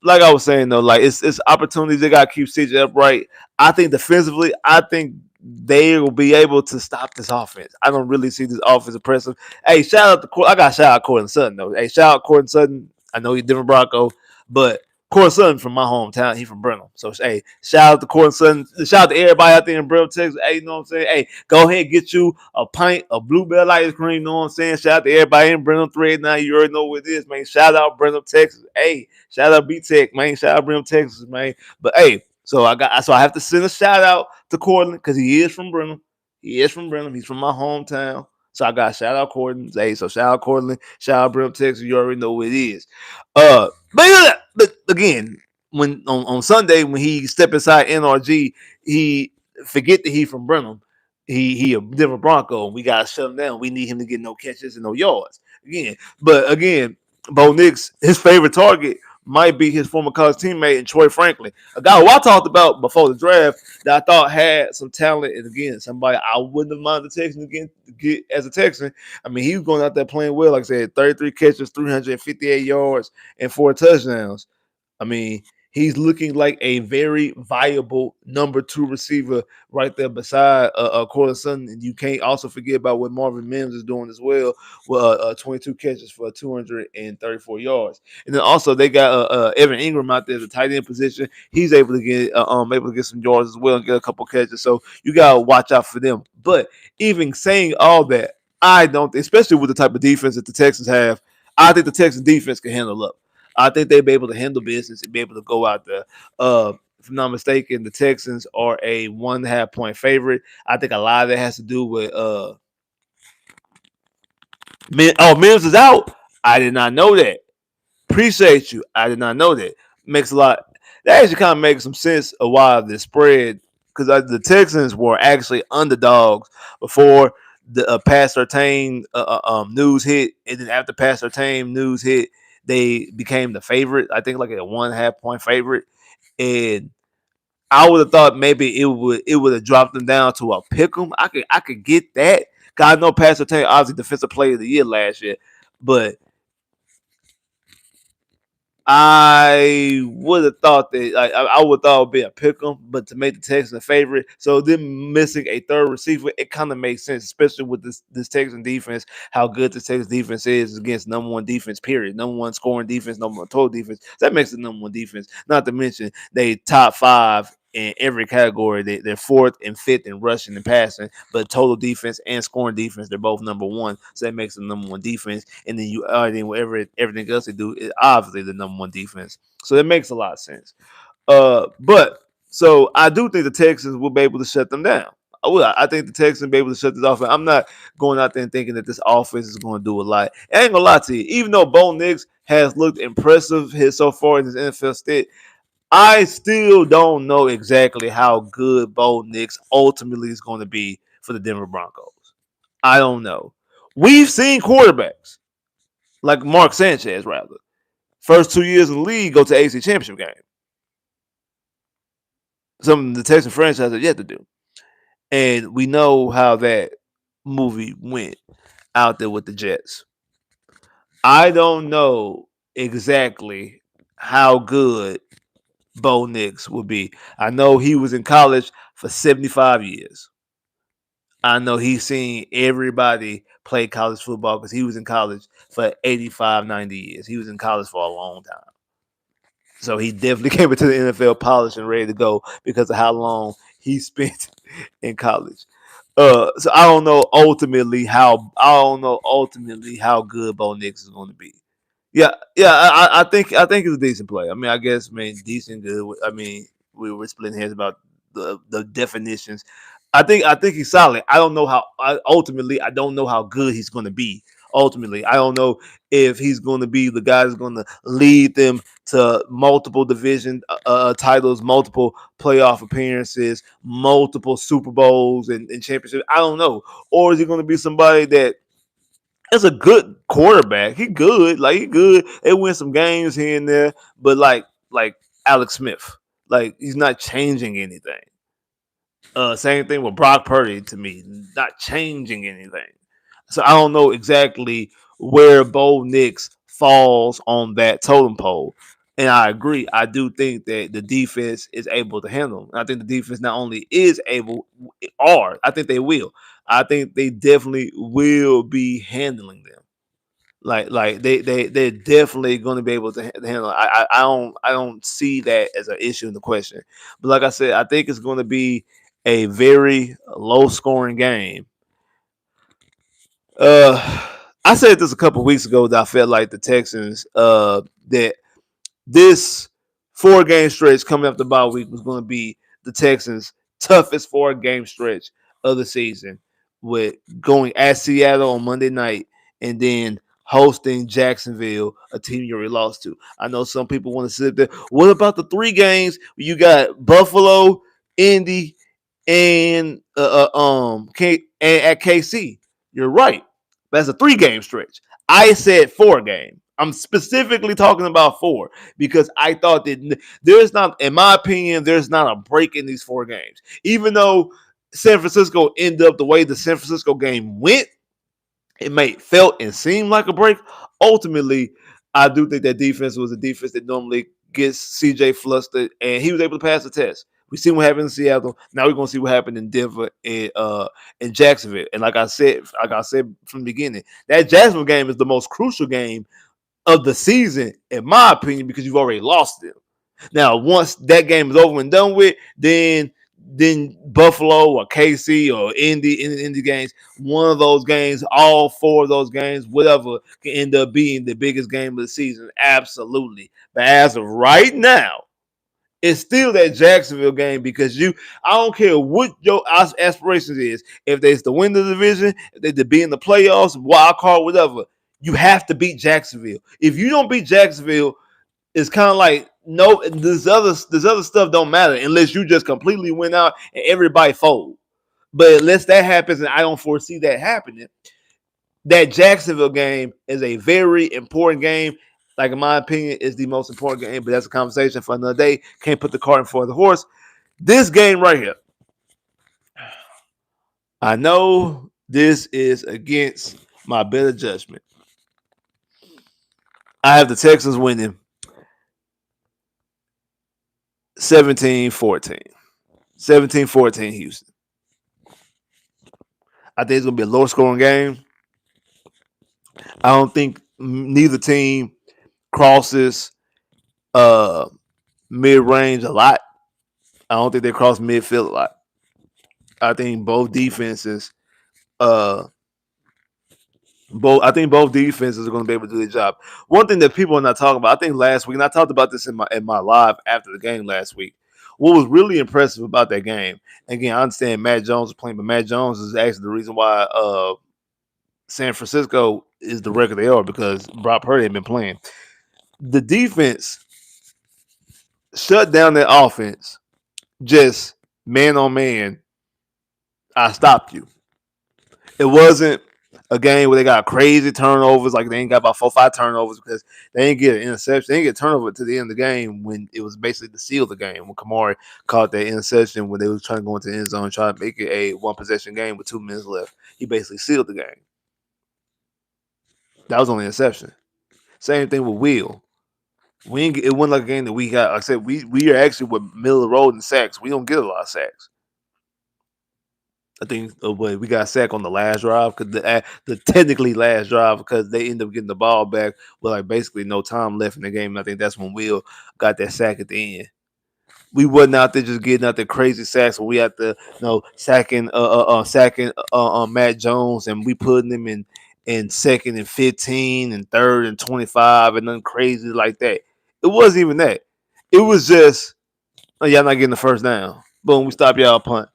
like I was saying though, like it's opportunities they gotta keep CJ upright. I think defensively, I think they will be able to stop this offense. I don't really see this offense impressive. Hey, shout out to I got shout out Cortland Sutton though. Hey, shout out Cortland Sutton. I know he's a different Bronco, but Cortland Sutton from my hometown. He from Brenham. So hey, shout out to Cortland Sutton. Shout out to everybody out there in Brenham, Texas. Hey, you know what I'm saying? Hey, go ahead and get you a pint of Bluebell ice cream. You know what I'm saying? Shout out to everybody in Brenham 389. You already know what it is, man. Shout out Brenham, Texas. Hey, shout out B Tech, man. Shout out Brenham, Texas, man. But hey, so I have to send a shout out to Cortland because he is from Brenham. He is from Brenham. He's from my hometown. So I got shout out Cortland. Hey, so shout out Cortland, shout out Brenham, Texas. You already know what it is. But again, when on Sunday when he step inside NRG, he forget that he from Brenham. He a Denver Bronco, and we gotta shut him down. We need him to get no catches and no yards. Again, Bo Nix, his favorite target might be his former college teammate and Troy Franklin, a guy who I talked about before the draft that I thought had some talent, and again, somebody I wouldn't have minded the Texans again get as a Texan. I mean, he was going out there playing well, like I said, 33 catches, 358 yards, and 4 touchdowns. I mean, he's looking like a very viable number two receiver right there beside Cortland Sutton. And you can't also forget about what Marvin Mims is doing as well with 22 catches for 234 yards. And then also they got Evan Ingram out there, the tight end position. He's able to get some yards as well and get a couple catches. So you gotta watch out for them. But even saying all that, I don't, especially with the type of defense that the Texans have, I think the Texans defense can handle up. I think they'll be able to handle business and be able to go out there. If I'm not mistaken, the Texans are a 1.5 point favorite. I think a lot of that has to do with Mims is out. I did not know that. Appreciate you. I did not know that. Makes a lot. That actually kind of makes some sense of why the spread, because the Texans were actually underdogs before the Pat Surtain news hit, and then after Pat Surtain news hit, they became the favorite. I think like a 1.5 point favorite, and I would have thought maybe it would have dropped them down to a pick 'em. I could get that. Cause I know Pat Surtain obviously defensive player of the year last year, but I would have thought that I would have thought it would be a pick 'em, but to make the Texans a favorite, so them missing a third receiver, it kind of makes sense, especially with this Texan defense, how good this Texas defense is against number one defense, period. Number one scoring defense, number one total defense. That makes it number one defense. Not to mention they top five in every category. They're fourth and fifth in rushing and passing, but total defense and scoring defense, they're both number one. So that makes them number one defense. And then you then whatever everything else they do is obviously the number one defense. So that makes a lot of sense. But so I do think the Texans will be able to shut them down. I think the Texans will be able to shut this off. I'm not going out there and thinking that this offense is going to do a lot. I ain't gonna lie to you. Even though Bo Nix has looked impressive here so far in his NFL stint, I still don't know exactly how good Bo Nix ultimately is going to be for the Denver Broncos. I don't know. We've seen quarterbacks like Mark Sanchez, rather, first 2 years in the league go to AC Championship game. Something the Texas franchise have yet to do. And we know how that movie went out there with the Jets. I don't know exactly how good Bo Nix would be. I know he was in college for 75 years. I know he's seen everybody play college football because he was in college for 85, 90 years. He was in college for a long time. So he definitely came into the NFL polished and ready to go because of how long he spent in college. So I don't know ultimately how good Bo Nix is going to be. Yeah. I think he's a decent player. I mean, I guess decent, good. I mean, we were splitting hairs about the definitions. I think he's solid. I don't know how. Ultimately, I don't know how good he's going to be. Ultimately, I don't know if he's going to be the guy that's going to lead them to multiple division titles, multiple playoff appearances, multiple Super Bowls and championships. I don't know. Or is he going to be somebody that is a good quarterback? He good, like he good. They win some games here and there, but like Alex Smith, like he's not changing anything. Same thing with Brock Purdy to me, not changing anything. So I don't know exactly where Bo Nix falls on that totem pole. And I agree. I do think that the defense is able to handle them. I think the defense not only is able, I think they will. I think they definitely will be handling them. Like they're definitely going to be able to handle. I don't see that as an issue in the question. But like I said, I think it's going to be a very low scoring game. I said this a couple weeks ago that I felt like the Texans that this 4 game stretch coming up the bye week was going to be the Texans' toughest 4 game stretch of the season, with going at Seattle on Monday night and then hosting Jacksonville, a team you already lost to. I know some people want to sit there. What about the 3 games? You got Buffalo, Indy, and at KC. You're right. That's a 3 game stretch. I said 4 game. I'm specifically talking about 4 because I thought that there's not, in my opinion, there's not a break in these 4 games. Even though San Francisco ended up the way the San Francisco game went, it may felt and seemed like a break. Ultimately, I do think that defense was a defense that normally gets CJ flustered, and he was able to pass the test. We see what happened in Seattle. Now we're gonna see what happened in Denver and in Jacksonville. And like I said from the beginning, that Jacksonville game is the most crucial game of the season, in my opinion, because you've already lost them. Now, once that game is over and done with, then Buffalo or KC or Indy games, one of those games, all 4 of those games, whatever, can end up being the biggest game of the season. Absolutely. But as of right now, it's still that Jacksonville game because I don't care what your aspirations is. If it's to win the division, if they to be in the playoffs, wild card, whatever, you have to beat Jacksonville. If you don't beat Jacksonville, it's kind of like no, this other stuff don't matter unless you just completely went out and everybody fold. But unless that happens, and I don't foresee that happening, that Jacksonville game is a very important game. Like in my opinion, is the most important game. But that's a conversation for another day. Can't put the cart in front of the horse. This game right here, I know this is against my better judgment. I have the Texans winning 17-14. 17-14 Houston. I think it's going to be a low scoring game. I don't think neither team crosses mid range a lot. I don't think they cross midfield a lot. I think both defenses uh both defenses are going to be able to do their job. One thing that people are not talking about, I think last week, and I talked about this in my live after the game last week. What was really impressive about that game? Again, I understand Matt Jones is playing, but Matt Jones is actually the reason why San Francisco is the record they are, because Brock Purdy had been playing. The defense shut down their offense, just man on man. I stopped you. It wasn't a game where they got crazy turnovers, like they ain't got about 4-5 turnovers because they didn't get an interception. They didn't get a turnover to the end of the game when it was basically to seal the game. When Kamari caught that interception when they was trying to go into the end zone, trying to make it a 1-possession game with 2 minutes left, he basically sealed the game. That was only an interception. Same thing with Will. It wasn't like a game that we got. Like I said, we are actually with middle of the road in sacks. We don't get a lot of sacks. I think we got a sack on the last drive because the technically last drive because they ended up getting the ball back with like basically no time left in the game. And I think that's when Will got that sack at the end. We wasn't out there just getting out there crazy sacks when we had to sacking Matt Jones, and we putting him in 2nd and 15 and 3rd and 25 and nothing crazy like that. It wasn't even that. It was just y'all not getting the first down. Boom, we stop y'all punt.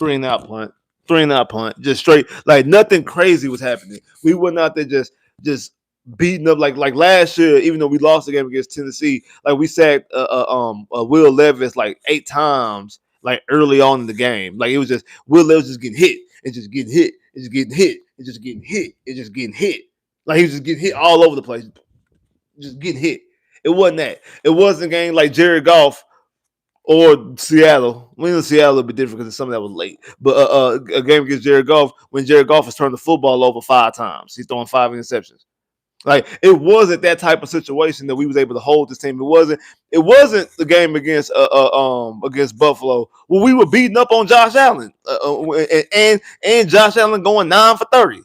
3-and-out punt. 3-and-out punt. Just straight, like nothing crazy was happening. We went out there just beating up like last year, even though we lost the game against Tennessee, like we sacked Will Levis like 8 times, like early on in the game. Like it was just Will Levis just getting hit and just getting hit and just getting hit and just getting hit and just getting hit. Like he was just getting hit all over the place, just getting hit. It wasn't that. It wasn't a game like Jared Goff or Seattle. When Seattle would be different because some of that was late. But a game against Jared Goff when Jared Goff has turned the football over 5 times. He's throwing 5 interceptions. Like it wasn't that type of situation that we was able to hold this team. It wasn't. It wasn't the game against Buffalo where we were beating up on Josh Allen and Josh Allen going 9 for 30.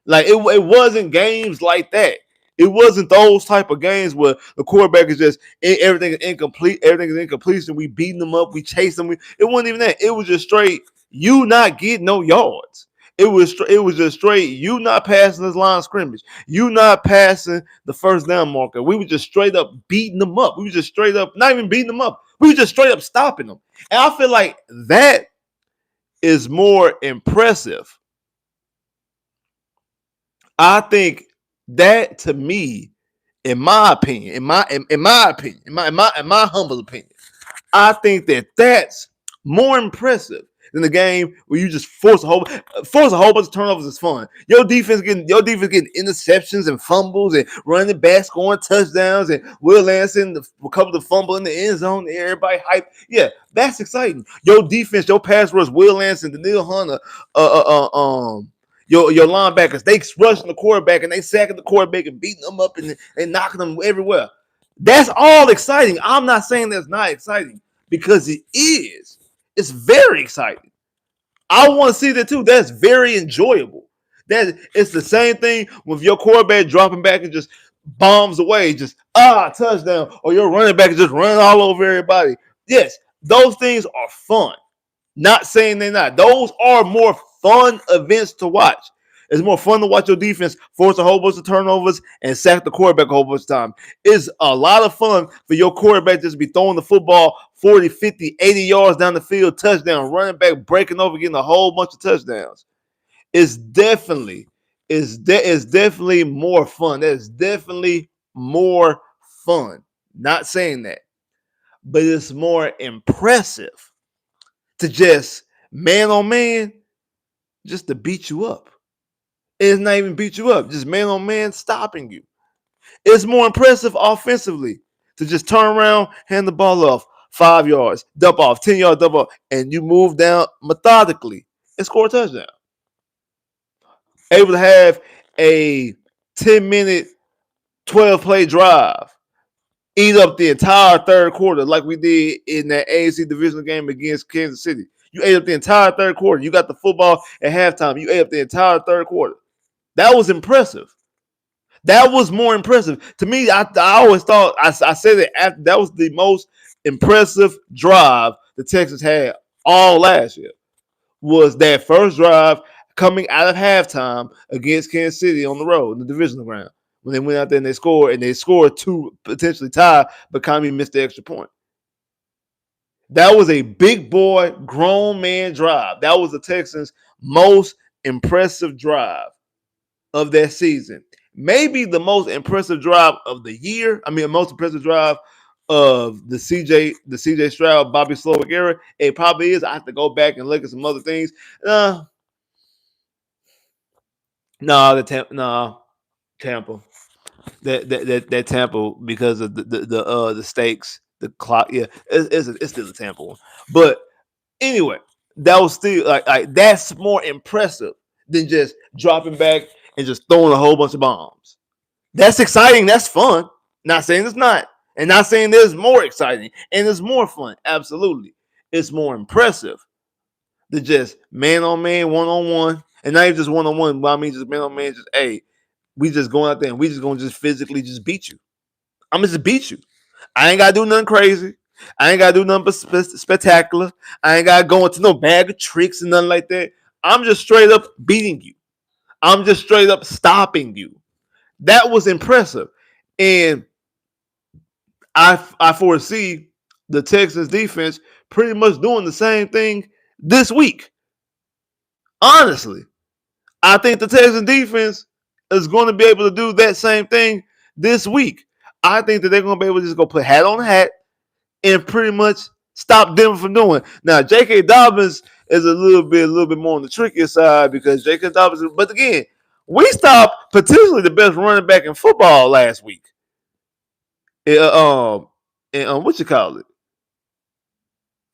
Like it wasn't games like that. It wasn't those type of games where the quarterback is just everything is incomplete, everything is incompletion. We beating them up, we chase them. It wasn't even that. It was just straight. You not getting no yards. It was just straight. You not passing this line of scrimmage. You not passing the first down marker. We were just straight up beating them up. We were just straight up not even beating them up. We were just straight up stopping them. And I feel like that is more impressive. I think that to me, in my opinion, in my humble opinion, I think that's more impressive than the game where you just force a whole bunch of turnovers. Is fun. Your defense getting interceptions and fumbles and running back scoring touchdowns and Will Anderson recover the fumble in the end zone. And everybody hype. Yeah, that's exciting. Your defense, your pass rush, Will Anderson, Daniil Hunter, your linebackers, they rushing the quarterback and they sacking the quarterback and beating them up and knocking them everywhere. That's all exciting. I'm not saying that's not exciting because it is. It's very exciting. I want to see that too. That's very enjoyable. It's the same thing with your quarterback dropping back and just bombs away, just touchdown, or your running back is just running all over everybody. Yes, those things are fun. Not saying they're not. Those are more fun events to watch. It's more fun to watch your defense force a whole bunch of turnovers and sack the quarterback a whole bunch of time. It's a lot of fun for your quarterback just to be throwing the football 40, 50, 80 yards down the field, touchdown, running back breaking over, getting a whole bunch of touchdowns. It's definitely more fun. That's definitely more fun. Not saying that, but it's more impressive to just man on man, just to beat you up. It's not even beat you up, just man on man stopping you. It's more impressive offensively to just turn around, hand the ball off 5 yards, dump off, 10 yards, dump off, and you move down methodically and score a touchdown. Able to have a 10-minute, 12-play drive, eat up the entire third quarter like we did in that AFC divisional game against Kansas City. You ate up the entire third quarter. You got the football at halftime. You ate up the entire third quarter. That was impressive. That was more impressive. To me, I always thought, I said that that was the most impressive drive the Texans had all last year, was that first drive coming out of halftime against Kansas City on the road in the divisional round. When they went out there and they scored to potentially tie, but Kami missed the extra point. That was a big boy, grown man drive. That was the Texans' most impressive drive of that season. Maybe the most impressive drive of the year. I mean, the most impressive drive of the CJ Stroud, Bobby Slowick era. It probably is. I have to go back and look at some other things. Tampa. That Tampa, because of the stakes, the clock. Yeah, it's still a Tampa one. But anyway, that was still like that's more impressive than just dropping back and just throwing a whole bunch of bombs. That's exciting. That's fun. Not saying it's not, and not saying there's more exciting and it's more fun. Absolutely, it's more impressive than just man on man, 1-on-1, and not even just 1-on-1. But I mean, just man on man. Just we just going out there and we just gonna just physically just beat you. I'm gonna just beat you. I ain't gotta do nothing crazy. I ain't gotta do nothing spectacular. I ain't gotta go into no bag of tricks and nothing like that. I'm just straight up beating you. I'm just straight up stopping you. That was impressive. And I foresee the Texans defense pretty much doing the same thing this week. Honestly, I think the Texans defense is going to be able to do that same thing this week. I think that they're going to be able to just go put hat on hat and pretty much stop them from doing. Now, J.K. Dobbins is a little bit more on the trickier side because J.K. Dobbins. But again, we stopped potentially the best running back in football last week. And what you call it?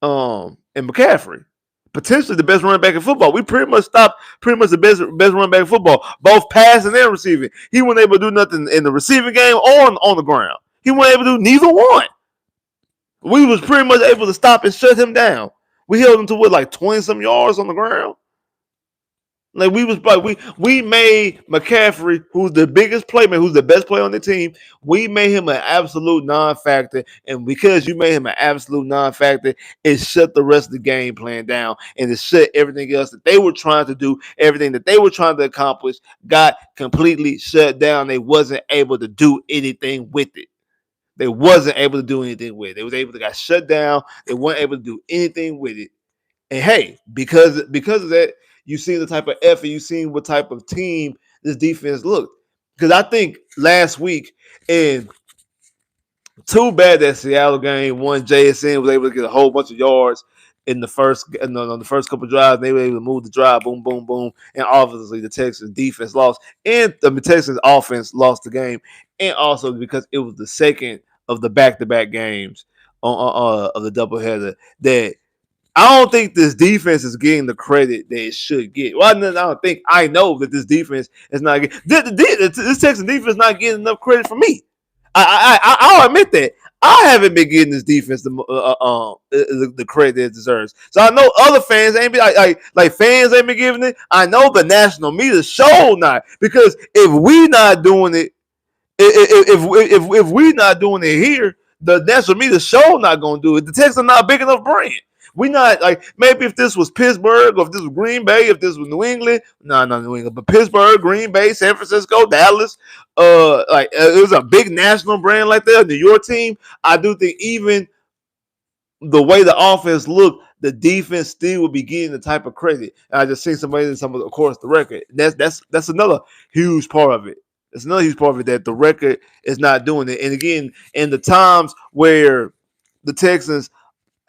And McCaffrey. Potentially the best running back in football. We pretty much stopped the best running back in football, both passing and receiving. He wasn't able to do nothing in the receiving game or on the ground. He wasn't able to do neither one. We was pretty much able to stop and shut him down. We held him to what, like 20-some yards on the ground? Like we made McCaffrey, who's the biggest playmaker, who's the best player on the team, we made him an absolute non-factor. And because you made him an absolute non-factor, it shut the rest of the game plan down. And it shut everything else that they were trying to do, everything that they were trying to accomplish, got completely shut down. They wasn't able to do anything with it. They wasn't able to do anything with it. They was able to got shut down. They weren't able to do anything with it. And hey, because of that, you seen the type of effort, you seen what type of team this defense looked. Because I think last week, and too bad that Seattle game, one JSN was able to get a whole bunch of yards in the first couple of drives. They were able to move the drive, boom, boom, boom, and obviously the Texans defense lost, and the Texans offense lost the game, and also because it was the second of the back-to-back games of the doubleheader that I don't think this defense is getting the credit that it should get. Well, I know that this defense is not getting this Texas defense is not getting enough credit from me. I'll admit that I haven't been getting this defense the credit it deserves. So I know other fans ain't been like fans ain't been giving it. I know the national media show not, because if we not doing it, if we not doing it here, the national media show not gonna do it. The Texans are not a big enough brand. We not like, maybe if this was Pittsburgh or if this was Green Bay, if this was New England, not New England, but Pittsburgh, Green Bay, San Francisco, Dallas, it was a big national brand like that, New York team. I do think even the way the offense looked, the defense still would be getting the type of credit. And I just seen somebody in some of, of course, the record. That's another huge part of it. It's another huge part of it that the record is not doing it. And again, in the times where the Texans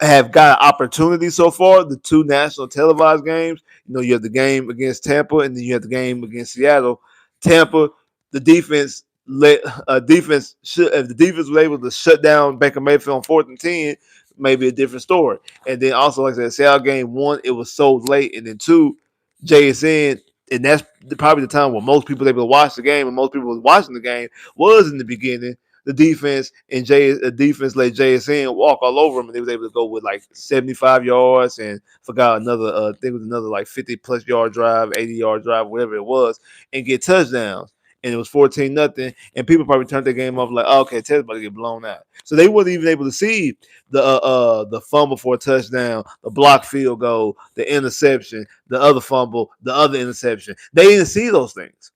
have got an opportunity so far, the two national televised games, you have the game against Tampa and then you have the game against Seattle. Tampa, the defense if the defense was able to shut down Baker Mayfield on 4th and 10, maybe a different story. And then also, like I said, Seattle game, one, it was so late, and then two, JSN, and that's probably the time where most people were able to watch the game, and most people was watching the game was in the beginning. The defense defense let JSN walk all over him, and they was able to go with like 75 yards and forgot another, I think it was another like 50+ yard drive, 80-yard drive, whatever it was, and get touchdowns. And it was 14-0, and people probably turned their game off like, oh, okay, Ted's about to get blown out. So they wasn't even able to see the fumble for a touchdown, the block field goal, the interception, the other fumble, the other interception. They didn't see those things.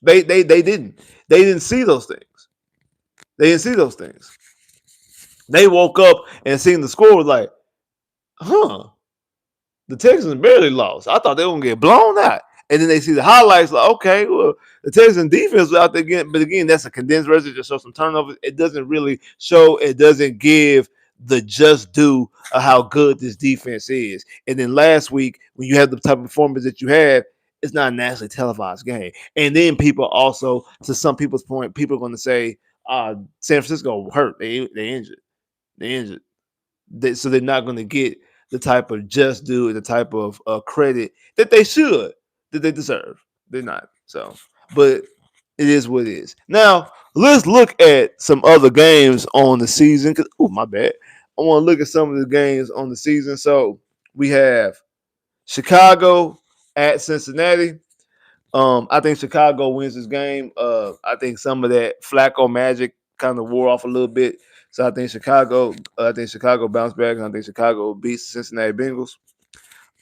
They didn't. They didn't see those things. They didn't see those things. They woke up and seen the score was like, the Texans barely lost. I thought they were going to get blown out. And then they see the highlights like, okay, well, the Texans defense was out there again. But again, that's a condensed version, just show some turnovers. It doesn't really show, it doesn't give the just due of how good this defense is. And then last week, when you have the type of performance that you have, it's not a nationally televised game. And then people also, to some people's point, people are going to say, San Francisco hurt. They injured. They injured. So they're not going to get the type of just due and the type of credit that they should, that they deserve. They're not. So, but it is what it is. Now, let's look at some other games on the season. Oh, my bad. I want to look at some of the games on the season. So we have Chicago at Cincinnati. I think Chicago wins this game. I think some of that Flacco magic kind of wore off a little bit. So I think Chicago bounced back, and I think Chicago beats the Cincinnati Bengals.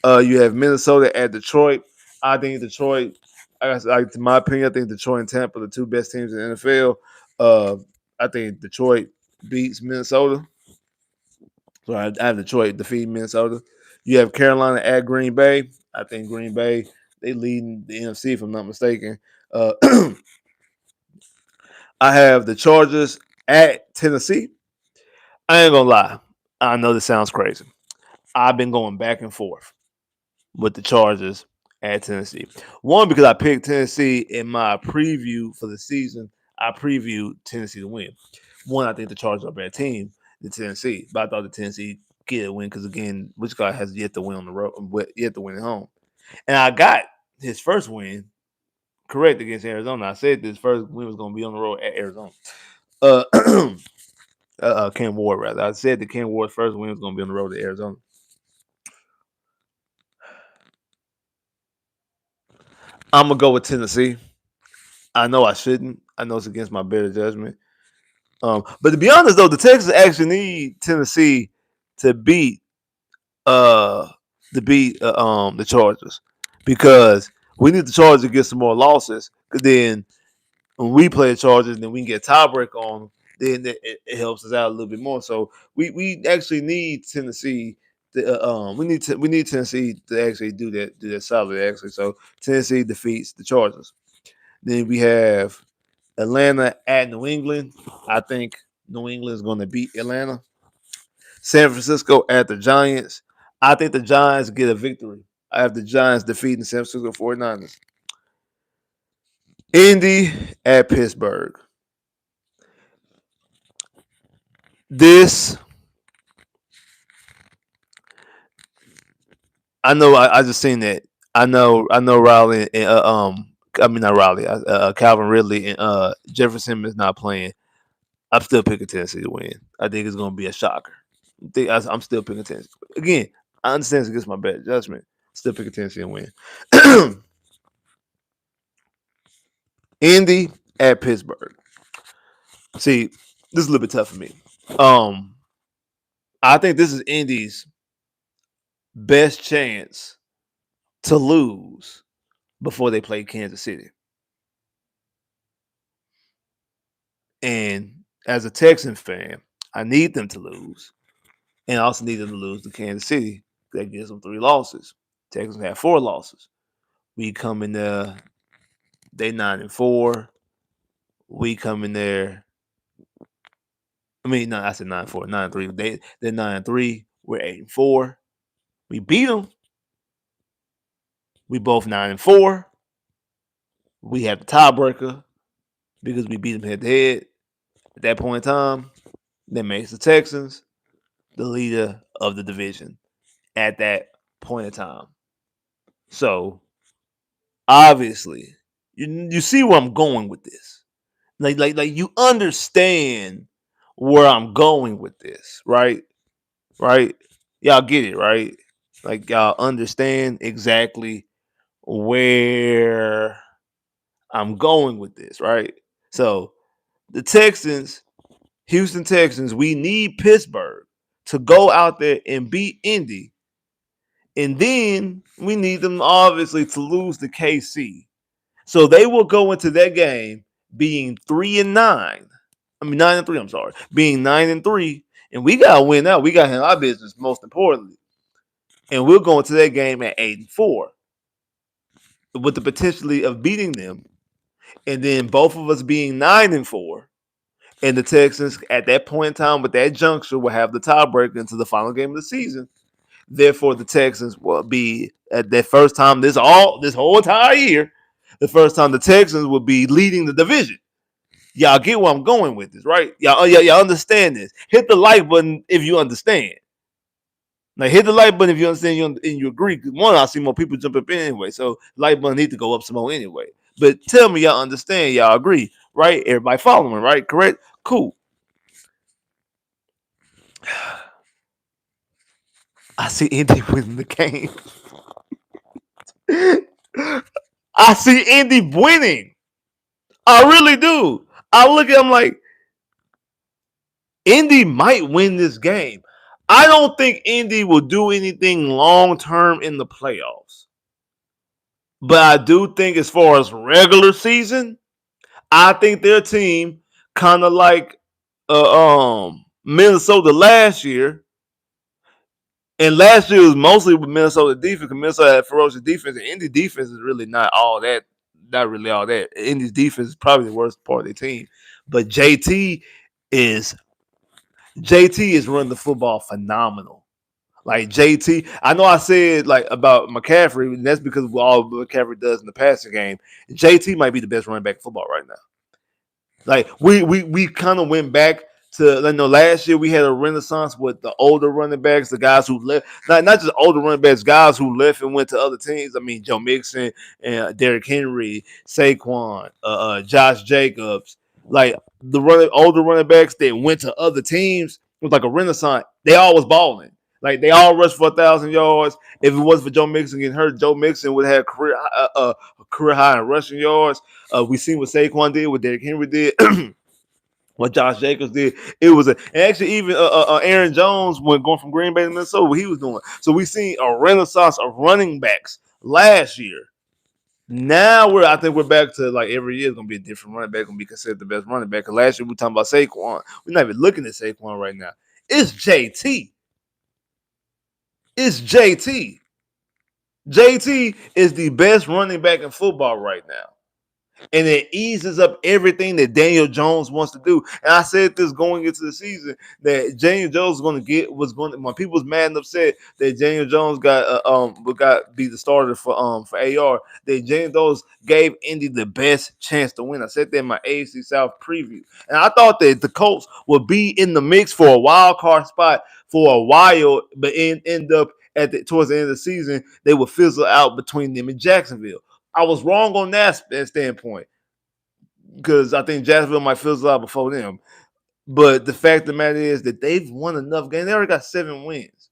You have Minnesota at Detroit. I think Detroit, in my opinion, I think Detroit and Tampa are the two best teams in the NFL. I think Detroit beats Minnesota. So I have Detroit defeating Minnesota. You have Carolina at Green Bay. I think Green Bay, they leading the NFC if I'm not mistaken. Uh, I have the Chargers at Tennessee. I ain't gonna lie. I know this sounds crazy. I've been going back and forth with the Chargers at Tennessee. One, because I picked Tennessee in my preview for the season. I previewed Tennessee to win. One, I think the Chargers are a better team than Tennessee, but I thought the Tennessee get a win because again, which guy has yet to win on the road, yet to win at home, and I got his first win correct against Arizona. I said this first win was going to be on the road at Arizona. Uh, Ken Ward rather. I said that Ken Ward's first win was going to be on the road to Arizona. I'm gonna go with Tennessee. I know I shouldn't. I know it's against my better judgment. But to be honest, though, the Texans actually need Tennessee to beat uh the Chargers because we need the Chargers to get some more losses. Because then when we play the Chargers, then we can get a tiebreak on them. Then it helps us out a little bit more. So we actually need Tennessee. We need Tennessee to actually do that solid actually. So Tennessee defeats the Chargers. Then we have Atlanta at New England. I think New England is going to beat Atlanta. San Francisco at the Giants. I think the Giants get a victory. I have the Giants defeating San Francisco 49ers. Indy at Pittsburgh. This, I know. I just seen that. I know. Riley and I mean not Riley. Calvin Ridley and Jefferson is not playing. I'm still picking Tennessee to win. I think it's going to be a shocker. I'm still picking Tennessee. Again, I understand it's against my better judgment. Still picking Tennessee to win. Indy at Pittsburgh. See, this is a little bit tough for me. Um, I think this is Indy's best chance to lose before they play Kansas City. And as a Texan fan, I need them to lose. And I also need them to lose to Kansas City. That gives them 3 losses. Texans have 4 losses. We come in there, they 9-4. We come in there. I mean, no, I said 9-4, 9-3. They're 9-3. We're 8-4. We beat them. We both 9-4. We have the tiebreaker because we beat them head to head. At that point in time, that makes the Texans the leader of the division at that point in time. So obviously, you see where I'm going with this. Like you understand where I'm going with this, right? Right? Y'all get it, right? Like y'all understand exactly where I'm going with this, right? So the Texans, Houston Texans, we need Pittsburgh to go out there and beat Indy. And then we need them obviously to lose to KC. So they will go into that game being 3-9. I mean 9-3, I'm sorry. Being 9-3. And we gotta win out. We gotta handle our business most importantly. And we'll go into that game at 8-4 with the potentially of beating them. And then both of us being 9-4. And the Texans at that point in time with that juncture will have the tiebreaker into the final game of the season. Therefore, the Texans will be at their first time this whole entire year, the first time the Texans will be leading the division. Y'all get where I'm going with this, right? Y'all understand this. Hit the like button if you understand. Now hit the like button if you understand and you agree. Because one, I see more people jump up in anyway. So like button need to go up some more anyway. But tell me y'all understand, y'all agree, right? Everybody following, right? Correct? Cool. I see Indy winning the game. I see Indy winning. I really do. I look at him like Indy might win this game. I don't think Indy will do anything long term in the playoffs. But I do think as far as regular season, I think their team kind of like Minnesota last year. And last year was mostly with Minnesota defense. Because Minnesota had ferocious defense, and Indy defense is really not all that. Not really all that. Indy's defense is probably the worst part of their team. But is JT is running the football phenomenal. Like JT, I know I said like about McCaffrey, and that's because of all McCaffrey does in the passing game. JT might be the best running back in football right now. Like we kind of went back to last year we had a renaissance with the older running backs, the guys who left, not just older running backs, guys who left and went to other teams. I mean, Joe Mixon and Derrick Henry, Saquon, Josh Jacobs, like the older running backs that went to other teams was like a renaissance. They all was balling. Like they all rushed for 1,000 yards. If it wasn't for Joe Mixon getting hurt, Joe Mixon would have had career high in rushing yards. We seen what Saquon did, what Derrick Henry did, what Josh Jacobs did. It was and actually even Aaron Jones when going from Green Bay to Minnesota, what he was doing. So we seen a renaissance of running backs last year. Now I think we're back to like every year is gonna be a different running back, gonna be considered the best running back. Cause last year we were talking about Saquon. We're not even looking at Saquon right now. It's JT. It's JT. JT is the best running back in football right now. And it eases up everything that Daniel Jones wants to do. And I said this going into the season that Daniel Jones was going to when people was mad and upset that Daniel Jones got be the starter for AR, that Daniel Jones gave Indy the best chance to win. I said that in my AFC South preview. And I thought that the Colts would be in the mix for a wild card spot for a while, but end up towards the end of the season, they would fizzle out between them and Jacksonville. I was wrong on that standpoint because I think Jacksonville might fizzle out before them. But the fact of the matter is that they've won enough games. They already got 7 wins.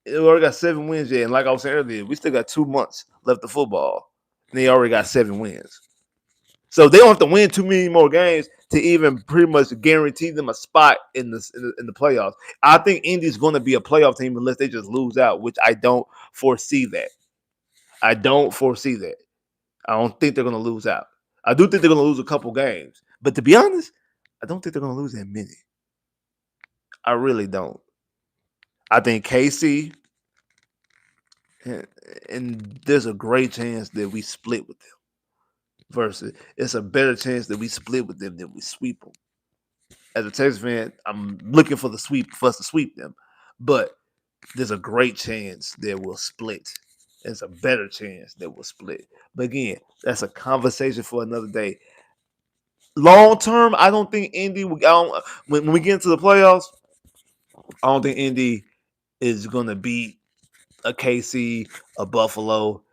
They already got 7 wins yet. And like I was saying earlier, we still got 2 months left of football. And they already got 7 wins. So they don't have to win too many more games to even pretty much guarantee them a spot in the playoffs. I think Indy's going to be a playoff team unless they just lose out, which I don't foresee that. I don't foresee that. I don't think they're going to lose out. I do think they're going to lose a couple games. But to be honest, I don't think they're going to lose that many. I really don't. I think KC, and there's a great chance that we split with them. Versus, it's a better chance that we split with them than we sweep them. As a Texas fan, I'm looking for us to sweep them. But there's a great chance that we'll split. There's a better chance that we'll split. But again, that's a conversation for another day. Long term, I don't think Indy. When we get into the playoffs, I don't think Indy is going to beat a KC, a Buffalo.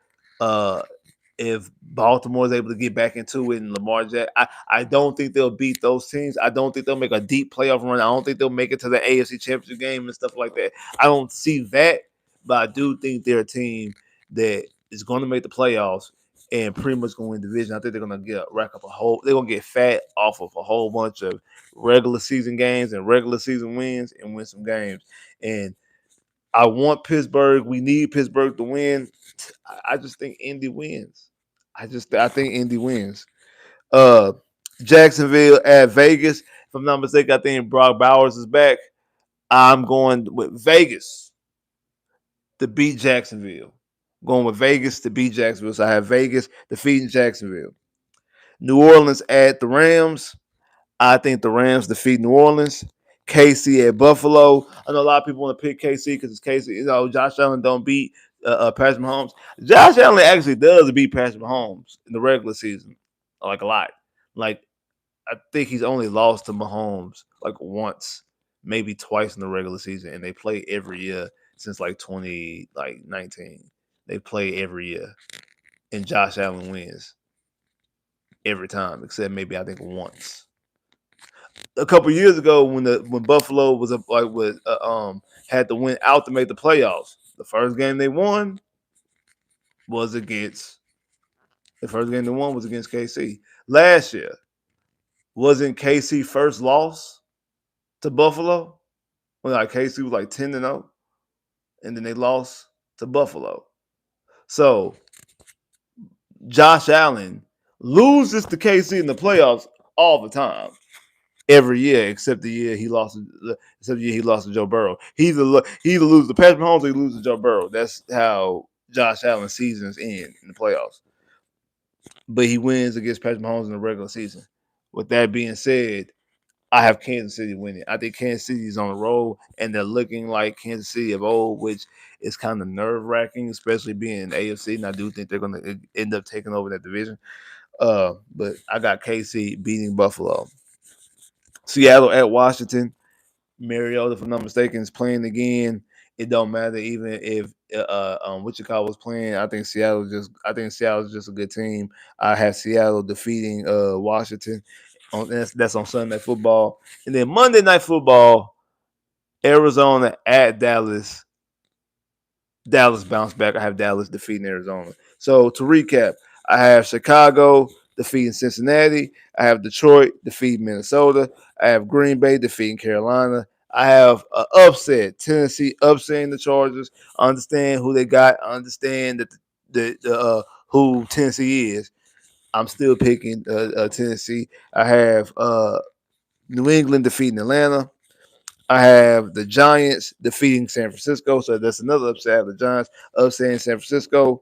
If Baltimore is able to get back into it and Lamar Jackson, I don't think they'll beat those teams. I don't think they'll make a deep playoff run. I don't think they'll make it to the AFC Championship game and stuff like that. I don't see that, but I do think they're a team that is going to make the playoffs and pretty much going to win the division. I think they're going to rack up they're going to get fat off of a whole bunch of regular season games and regular season wins and win some games. And I want Pittsburgh. We need Pittsburgh to win. I just think Indy wins. I think Indy wins. Jacksonville at Vegas. If I'm not mistaken, I think Brock Bowers is back. I'm going with Vegas to beat Jacksonville. Going with Vegas to beat Jacksonville. So I have Vegas defeating Jacksonville. New Orleans at the Rams. I think the Rams defeat New Orleans. KC at Buffalo. I know a lot of people want to pick KC because it's KC. You know, Josh Allen don't beat Patrick Mahomes. Josh Allen actually does beat Patrick Mahomes in the regular season, like a lot. Like I think he's only lost to Mahomes like once, maybe twice in the regular season, and they play every year since like 2019. They play every year, and Josh Allen wins every time, except maybe I think once. A couple years ago, when Buffalo was had to win out to make the playoffs, the first game they won was against KC. Last year, wasn't KC first loss to Buffalo? When like KC was like 10-0, and then they lost to Buffalo. So Josh Allen loses to KC in the playoffs all the time. every year except the year he lost. Except the year he lost to Joe Burrow. He either loses to Patrick Mahomes or he loses to Joe Burrow. That's how Josh Allen's seasons end in the playoffs. But he wins against Patrick Mahomes in the regular season. With that being said, I have Kansas City winning. I think Kansas City is on the roll, and they're looking like Kansas City of old, which is kind of nerve wracking, especially being in the AFC. And I do think they're going to end up taking over that division. But I got KC beating Buffalo. Seattle at Washington. Mariota, if I'm not mistaken, is playing again. It don't matter even if Wichita was playing. I think Seattle's just a good team. I have Seattle defeating Washington. That's on Sunday football, and then Monday night football. Arizona at Dallas. Dallas bounced back. I have Dallas defeating Arizona. So to recap, I have Chicago defeating Cincinnati. I have Detroit defeating Minnesota. I have Green Bay defeating Carolina. I have an upset, Tennessee upsetting the Chargers. I understand who they got. I understand that who Tennessee is. I'm still picking Tennessee. I have New England defeating Atlanta. I have the Giants defeating San Francisco, so that's another upset. I have the Giants upsetting San Francisco.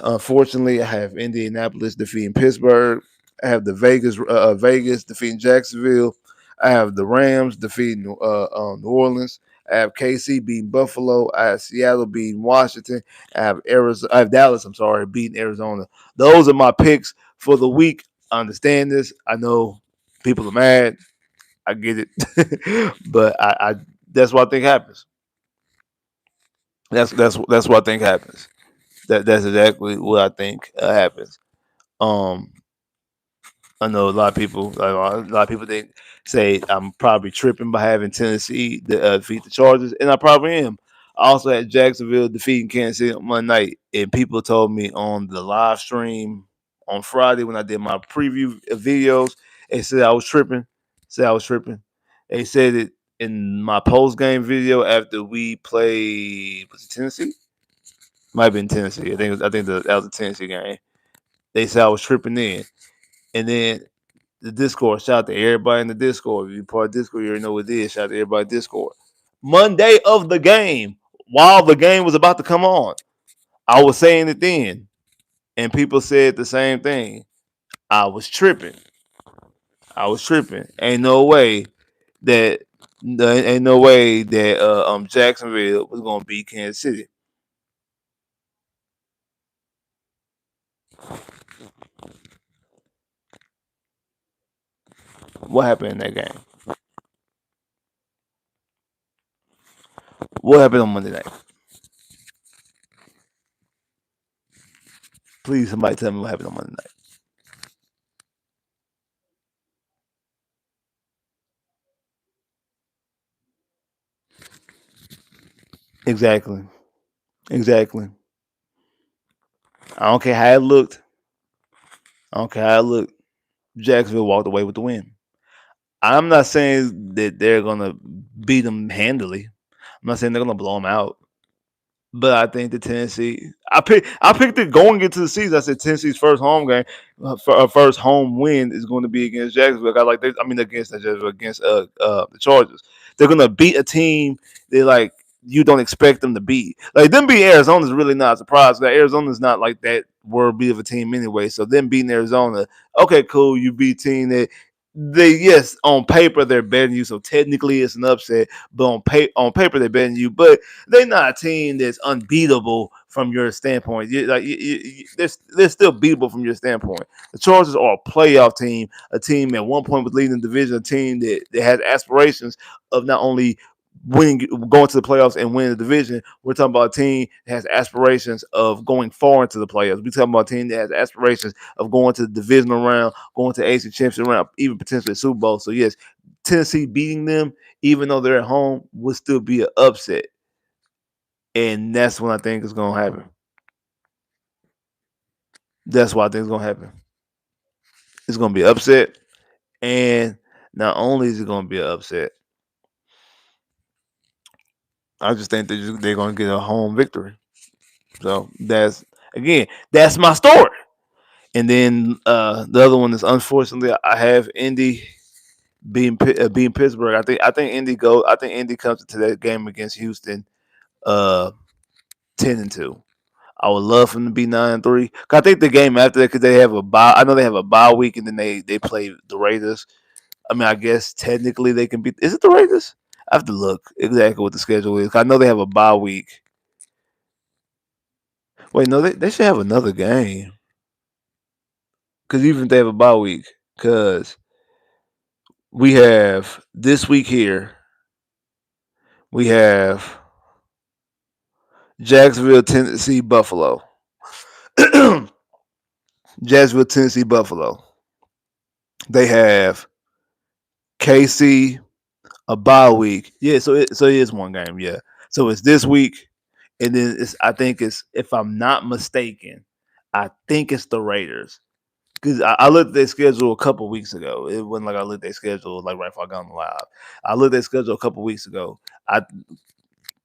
Unfortunately, I have Indianapolis defeating Pittsburgh. I have the Vegas defeating Jacksonville. I have the Rams defeating New Orleans. I have KC beating Buffalo. I have Seattle beating Washington. I have Arizona. I have Dallas. I'm sorry, beating Arizona. Those are my picks for the week. I understand this. I know people are mad. I get it, but I that's what I think happens. That's what I think happens. That's exactly what I think happens. Um, I know a lot of people think say I'm probably tripping by having Tennessee defeat the Chargers, and I probably am. I also had Jacksonville defeating Kansas City on Monday night, and people told me on the live stream on Friday when I did my preview videos, they said I was tripping. Said I was tripping. They said it in my post game video after we played. Was it Tennessee? Might have been Tennessee. That was a Tennessee game. They said I was tripping in, and then the Discord. Shout out to everybody in the Discord. If you part of Discord, you already know what it is. Shout out to everybody in Discord. Monday of the game, while the game was about to come on, I was saying it then, and people said the same thing. I was tripping. I was tripping. That ain't no way that Jacksonville was gonna beat Kansas City. What happened in that game? What happened on Monday night? Please, somebody tell me what happened on Monday night. Exactly. Exactly. I don't care how it looked. I don't care how it looked. Jacksonville walked away with the win. I'm not saying that they're gonna beat them handily. I'm not saying they're gonna blow them out. But I think the Tennessee, I picked it going into the season. I said Tennessee's first home game, for a first home win is going to be against Jacksonville. Against the Chargers. They're going to beat a team they like you don't expect them to beat. Like them beating Arizona is really not a surprise. That Arizona's not like that world beat of a team anyway. So them beating Arizona, okay, cool. You beat a team that they yes on paper they're better than you. So technically it's an upset, but on paper they're better than you. But they're not a team that's unbeatable from your standpoint. They're still beatable from your standpoint. The Chargers are a playoff team, a team at one point was leading the division, a team that has aspirations of not only going to the playoffs and winning the division. We're talking about a team that has aspirations of going far into the playoffs. We're talking about a team that has aspirations of going to the divisional round, going to the AFC Championship round, even potentially a Super Bowl. So yes, Tennessee beating them, even though they're at home, would still be an upset. And that's what I think is going to happen. That's what I think is going to happen. It's going to be upset. And not only is it going to be an upset, I just think they're going to get a home victory. So that's my story. And then the other one is unfortunately I have Indy being Pittsburgh. I think Indy go. I think Indy comes into that game against Houston, uh, 10-2. I would love for them to be 9-3. I think the game after that, because they have a bye. I know they have a bye week, and then they play the Raiders. I mean, I guess technically they can beat. Is it the Raiders? I have to look exactly what the schedule is. I know they have a bye week. Wait, no, they should have another game. Because even if they have a bye week, because we have this week here, we have Jacksonville, Tennessee, Buffalo. Jacksonville, Tennessee, Buffalo. They have KC, a bye week. Yeah, so it is one game. Yeah, so it's this week, and then I think it's, if I'm not mistaken, I think it's the Raiders. Because I looked at their schedule a couple weeks ago. It wasn't like I looked at their schedule like right before I got on the live. I looked at their schedule a couple weeks ago. I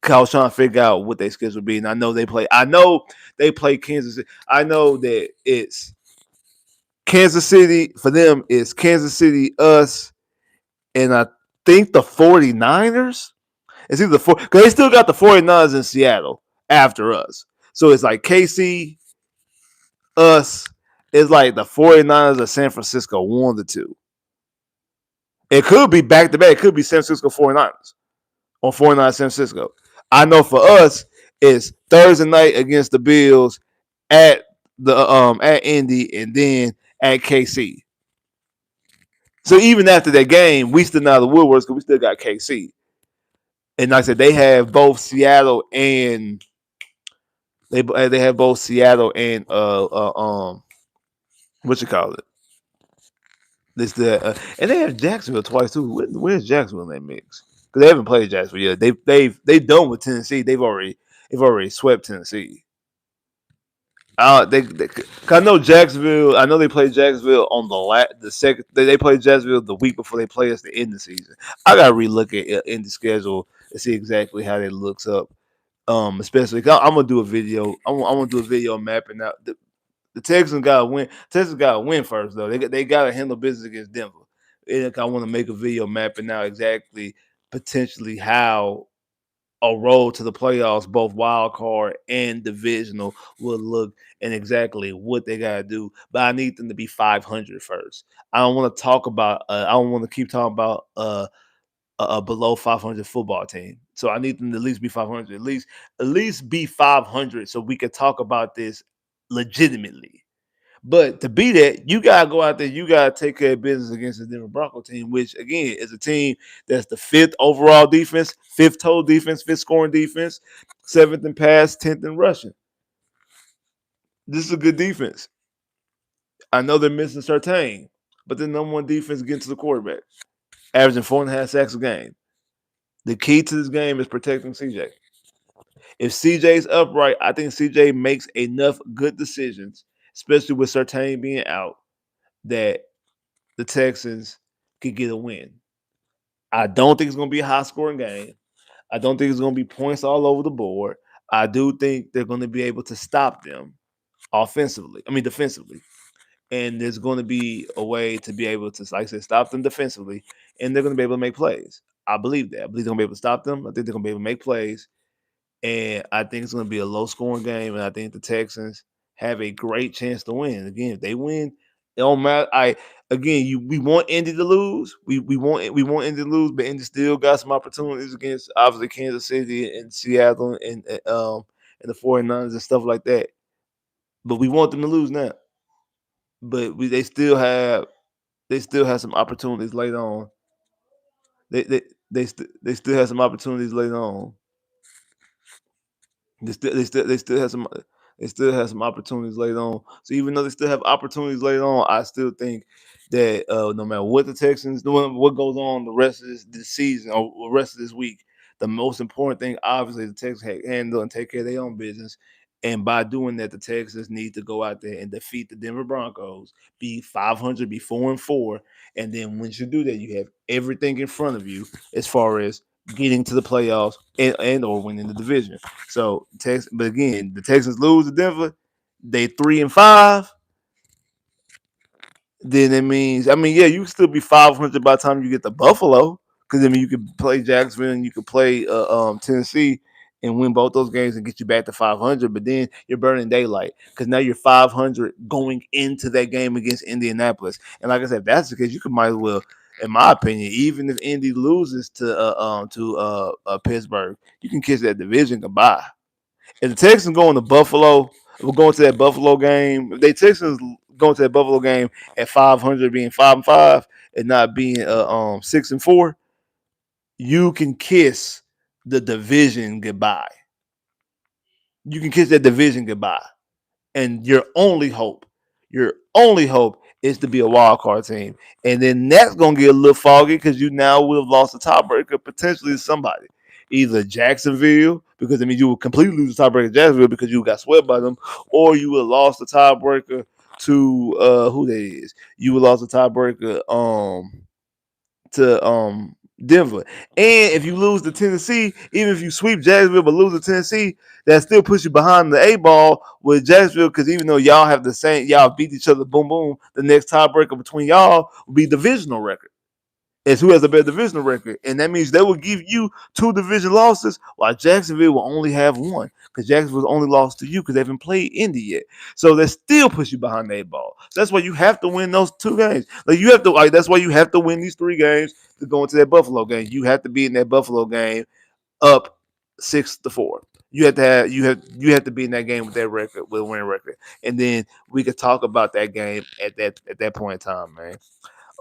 was trying to figure out what their schedule would be, and I know they play. I know they play Kansas City. I know that it's Kansas City for them. It's Kansas City, us, and I think the 49ers. It's either four, because they still got the 49ers in Seattle after us. So it's like KC, us. It's like the 49ers of San Francisco, one of the two. It could be back to back. It could be San Francisco 49ers or 49ers San Francisco. I know for us, it's Thursday night against the Bills at at Indy, and then at KC. So even after that game, we still not the Woodwards because we still got KC. And like I said, they have both Seattle and they have both Seattle and what you call it? This and they have Jacksonville twice too. Where's Jacksonville in that mix? Because they haven't played Jacksonville yet. They've done with Tennessee. They've already swept Tennessee. I know Jacksonville. I know they played Jacksonville on the second. They played Jacksonville the week before they play us the end of the season. I gotta relook at the schedule and see exactly how that looks up. Especially I'm gonna do a video. I'm gonna do a video mapping out the Texans got to win. Texans got to win first though. They got to handle business against Denver. And I want to make a video mapping out exactly potentially how a road to the playoffs, both wild card and divisional, will look, and exactly what they got to do. But I need them to be 500 first. I don't want to talk about. I don't want to keep talking about a below 500 football team. So I need them to at least be 500. At least be 500, so we can talk about this legitimately. But to be that, you gotta go out there. You gotta take care of business against the Denver Bronco team, which again is a team that's the fifth overall defense, fifth total defense, fifth scoring defense, seventh in pass, 10th in rushing. This is a good defense. I know they're missing Surtain, but the number one defense getting to the quarterback, averaging 4.5 sacks a game. The key to this game is protecting CJ. If CJ's upright, I think CJ makes enough good decisions, especially with Surtain being out, that the Texans could get a win. I don't think it's going to be a high scoring game. I don't think it's going to be points all over the board. I do think they're going to be able to stop them defensively. And there's going to be a way to be able to, like I said, stop them defensively, and they're going to be able to make plays. I believe that. I believe they're going to be able to stop them. I think they're going to be able to make plays, and I think it's going to be a low scoring game. And I think the Texans have a great chance to win. Again, if they win, it don't matter. We want Indy to lose. We want Indy to lose, but Indy still got some opportunities against obviously Kansas City and Seattle and the 49ers and stuff like that. But we want them to lose now. But they still have some opportunities later on. They still have some opportunities later on. They still have some opportunities later on. So even though they still have opportunities later on, I still think that no matter what the Texans doing, what goes on the rest of this season or the rest of this week, the most important thing obviously the Texans handle and take care of their own business. And by doing that, the Texans need to go out there and defeat the Denver Broncos, be 500, be 4-4, and then once you do that, you have everything in front of you as far as getting to the playoffs and or winning the division. So but again, the Texans lose to Denver, they 3-5. then it means, I mean, yeah, you can still be 500 by the time you get to Buffalo, because I mean, you could play Jacksonville and you could play Tennessee and win both those games and get you back to 500. But then you're burning daylight because now you're 500 going into that game against Indianapolis. And like I said, if that's the case, you could might as well, in my opinion, even if Indy loses to Pittsburgh, you can kiss that division goodbye. If the Texans going to Buffalo, we're going to that Buffalo game. If they Texans going to that Buffalo game at 500, being 5-5, and not being 6-4, you can kiss the division goodbye. You can kiss that division goodbye, and your only hope is to be a wild card team, and then that's gonna get a little foggy because you now will have lost a tiebreaker potentially to somebody, either Jacksonville, because I mean you will completely lose the tiebreaker to Jacksonville because you got swept by them, or you would have lost the tiebreaker to who that is. You would lost the tiebreaker to Denver. And if you lose to Tennessee, even if you sweep Jacksonville but lose to Tennessee, that still puts you behind the A ball with Jacksonville, because even though y'all have the same, y'all beat each other, boom boom, the next tiebreaker between y'all will be divisional record. Is who has a better divisional record, and that means they will give you two division losses, while Jacksonville will only have one because Jacksonville's only lost to you because they haven't played Indy yet. So that still puts you behind the eight ball. So that's why you have to win those two games. Like you have to, like that's why you have to win these three games to go into that Buffalo game. You have to be in that Buffalo game up 6-4. You have to be in that game with that record, with a winning record, and then we could talk about that game at that point in time, man.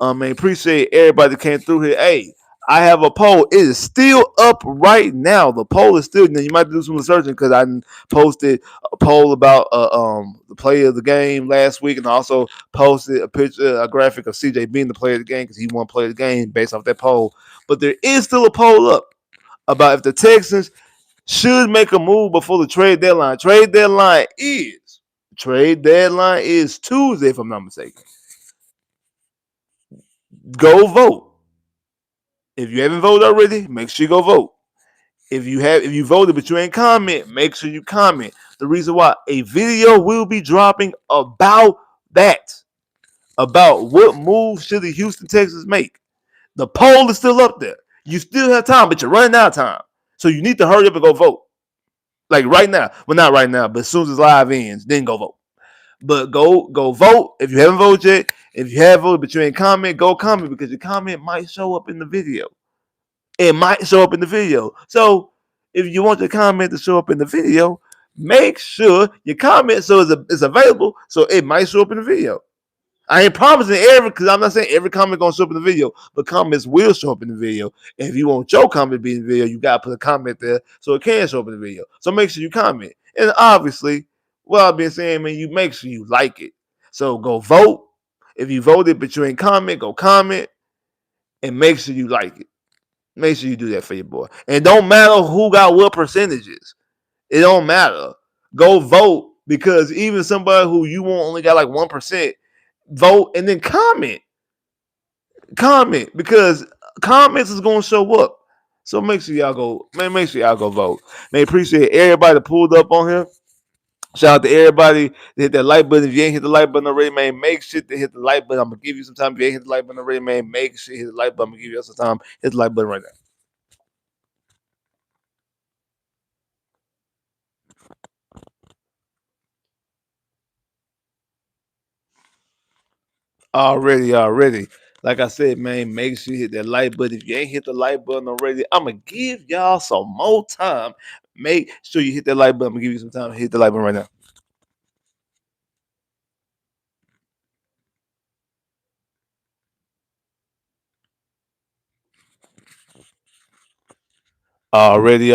Man, appreciate everybody that came through here. Hey, I have a poll. It is still up right now. The poll is still. Now you might do some researching because I posted a poll about the player of the game last week, and I also posted a picture, a graphic of CJ being the player of the game because he won player of the game based off that poll. But there is still a poll up about if the Texans should make a move before the trade deadline. Trade deadline is Tuesday, if I'm not mistaken. Go vote. If you haven't voted already, make sure you go vote. If you voted but you ain't comment, make sure you comment. The reason why a video will be dropping about that, about what move should the Houston Texans make. The poll is still up there. You still have time, but you're running out of time. So you need to hurry up and go vote. Like right now. Well, not right now, but as soon as this live ends, then go vote. But go vote if you haven't voted yet. If you have voted but you ain't comment, go comment because your comment might show up in the video. It might show up in the video. So if you want your comment to show up in the video, make sure your comment it's available so it might show up in the video. I ain't promising every, because I'm not saying every comment gonna show up in the video, but comments will show up in the video. And if you want your comment to be in the video, you gotta put a comment there so it can show up in the video. So make sure you comment. And obviously, what I've been saying, man, you make sure you like it. So go vote. If you voted but you ain't comment, go comment and make sure you like it. Make sure you do that for your boy. And it don't matter who got what percentages. It don't matter. Go vote, because even somebody who you want only got like 1%, vote and then comment. Comment, because comments is gonna show up. So make sure y'all go, man. Make sure y'all go vote. Man, appreciate everybody that pulled up on here. Shout out to everybody that hit that like button. If you ain't hit the like button already, man, make sure to hit the like button. I'm gonna give you some time. If you ain't hit the like button already, man, make sure you hit the like button. I'm gonna give you some time. Hit the like button right now. Already. Like I said, man, make sure you hit that like button. If you ain't hit the like button already, I'm gonna give y'all some more time. Make sure you hit that like button. I'm gonna give you some time to hit the like button right now. Already,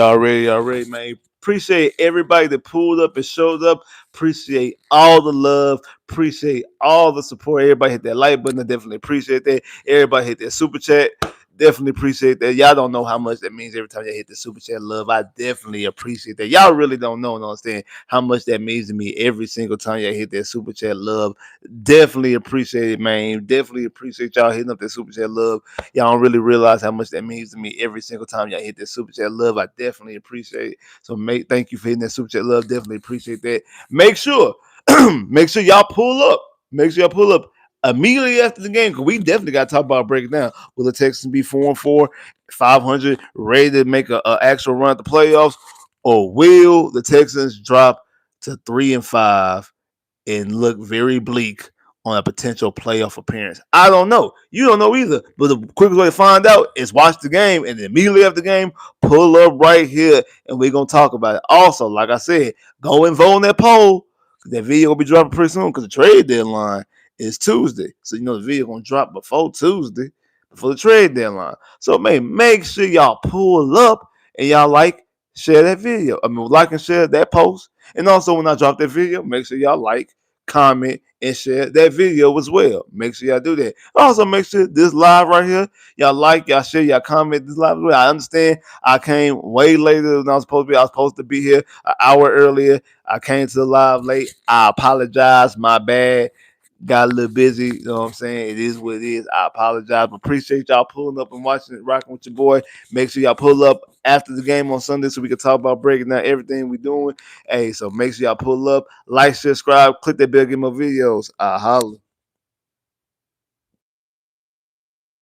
man. Appreciate everybody that pulled up and showed up. Appreciate all the love. Appreciate all the support. Everybody hit that like button. I definitely appreciate that. Everybody hit that super chat. Definitely appreciate that. Y'all don't know how much that means every time you hit the super chat love. I definitely appreciate that. Y'all really don't know and understand how much that means to me every single time y'all hit that super chat love. Definitely appreciate it, man. Definitely appreciate y'all hitting up that super chat love. Y'all don't really realize how much that means to me every single time y'all hit that super chat love. I definitely appreciate it. So thank you for hitting that super chat love. Definitely appreciate that. Make sure, make sure y'all pull up. Make sure y'all pull up immediately after the game, because we definitely got to talk about breaking down. Will the Texans be 4-4, 500, ready to make a actual run at the playoffs, or will the Texans drop to 3-5 and look very bleak on a potential playoff appearance? I don't know. You don't know either. But the quickest way to find out is watch the game, and then immediately after the game, pull up right here, and we're gonna talk about it. Also, like I said, go and vote on that poll. That video will be dropping pretty soon because the trade deadline is Tuesday. So you know the video gonna drop before Tuesday, before the trade deadline. So man, make sure y'all pull up and y'all like, share that video. I mean, like and share that post. And also when I drop that video, make sure y'all like, comment, and share that video as well. Make sure y'all do that. Also, make sure this live right here, y'all like, y'all share, y'all comment this live as well. I understand I came way later than I was supposed to be. I was supposed to be here an hour earlier. I came to the live late. I apologize. My bad. Got a little busy, you know what I'm saying? It is what it is. I apologize. But appreciate y'all pulling up and watching it, rocking with your boy. Make sure y'all pull up after the game on Sunday so we can talk about breaking down everything we doing. Hey, so make sure y'all pull up, like, subscribe, click that bell, get more videos. I holla.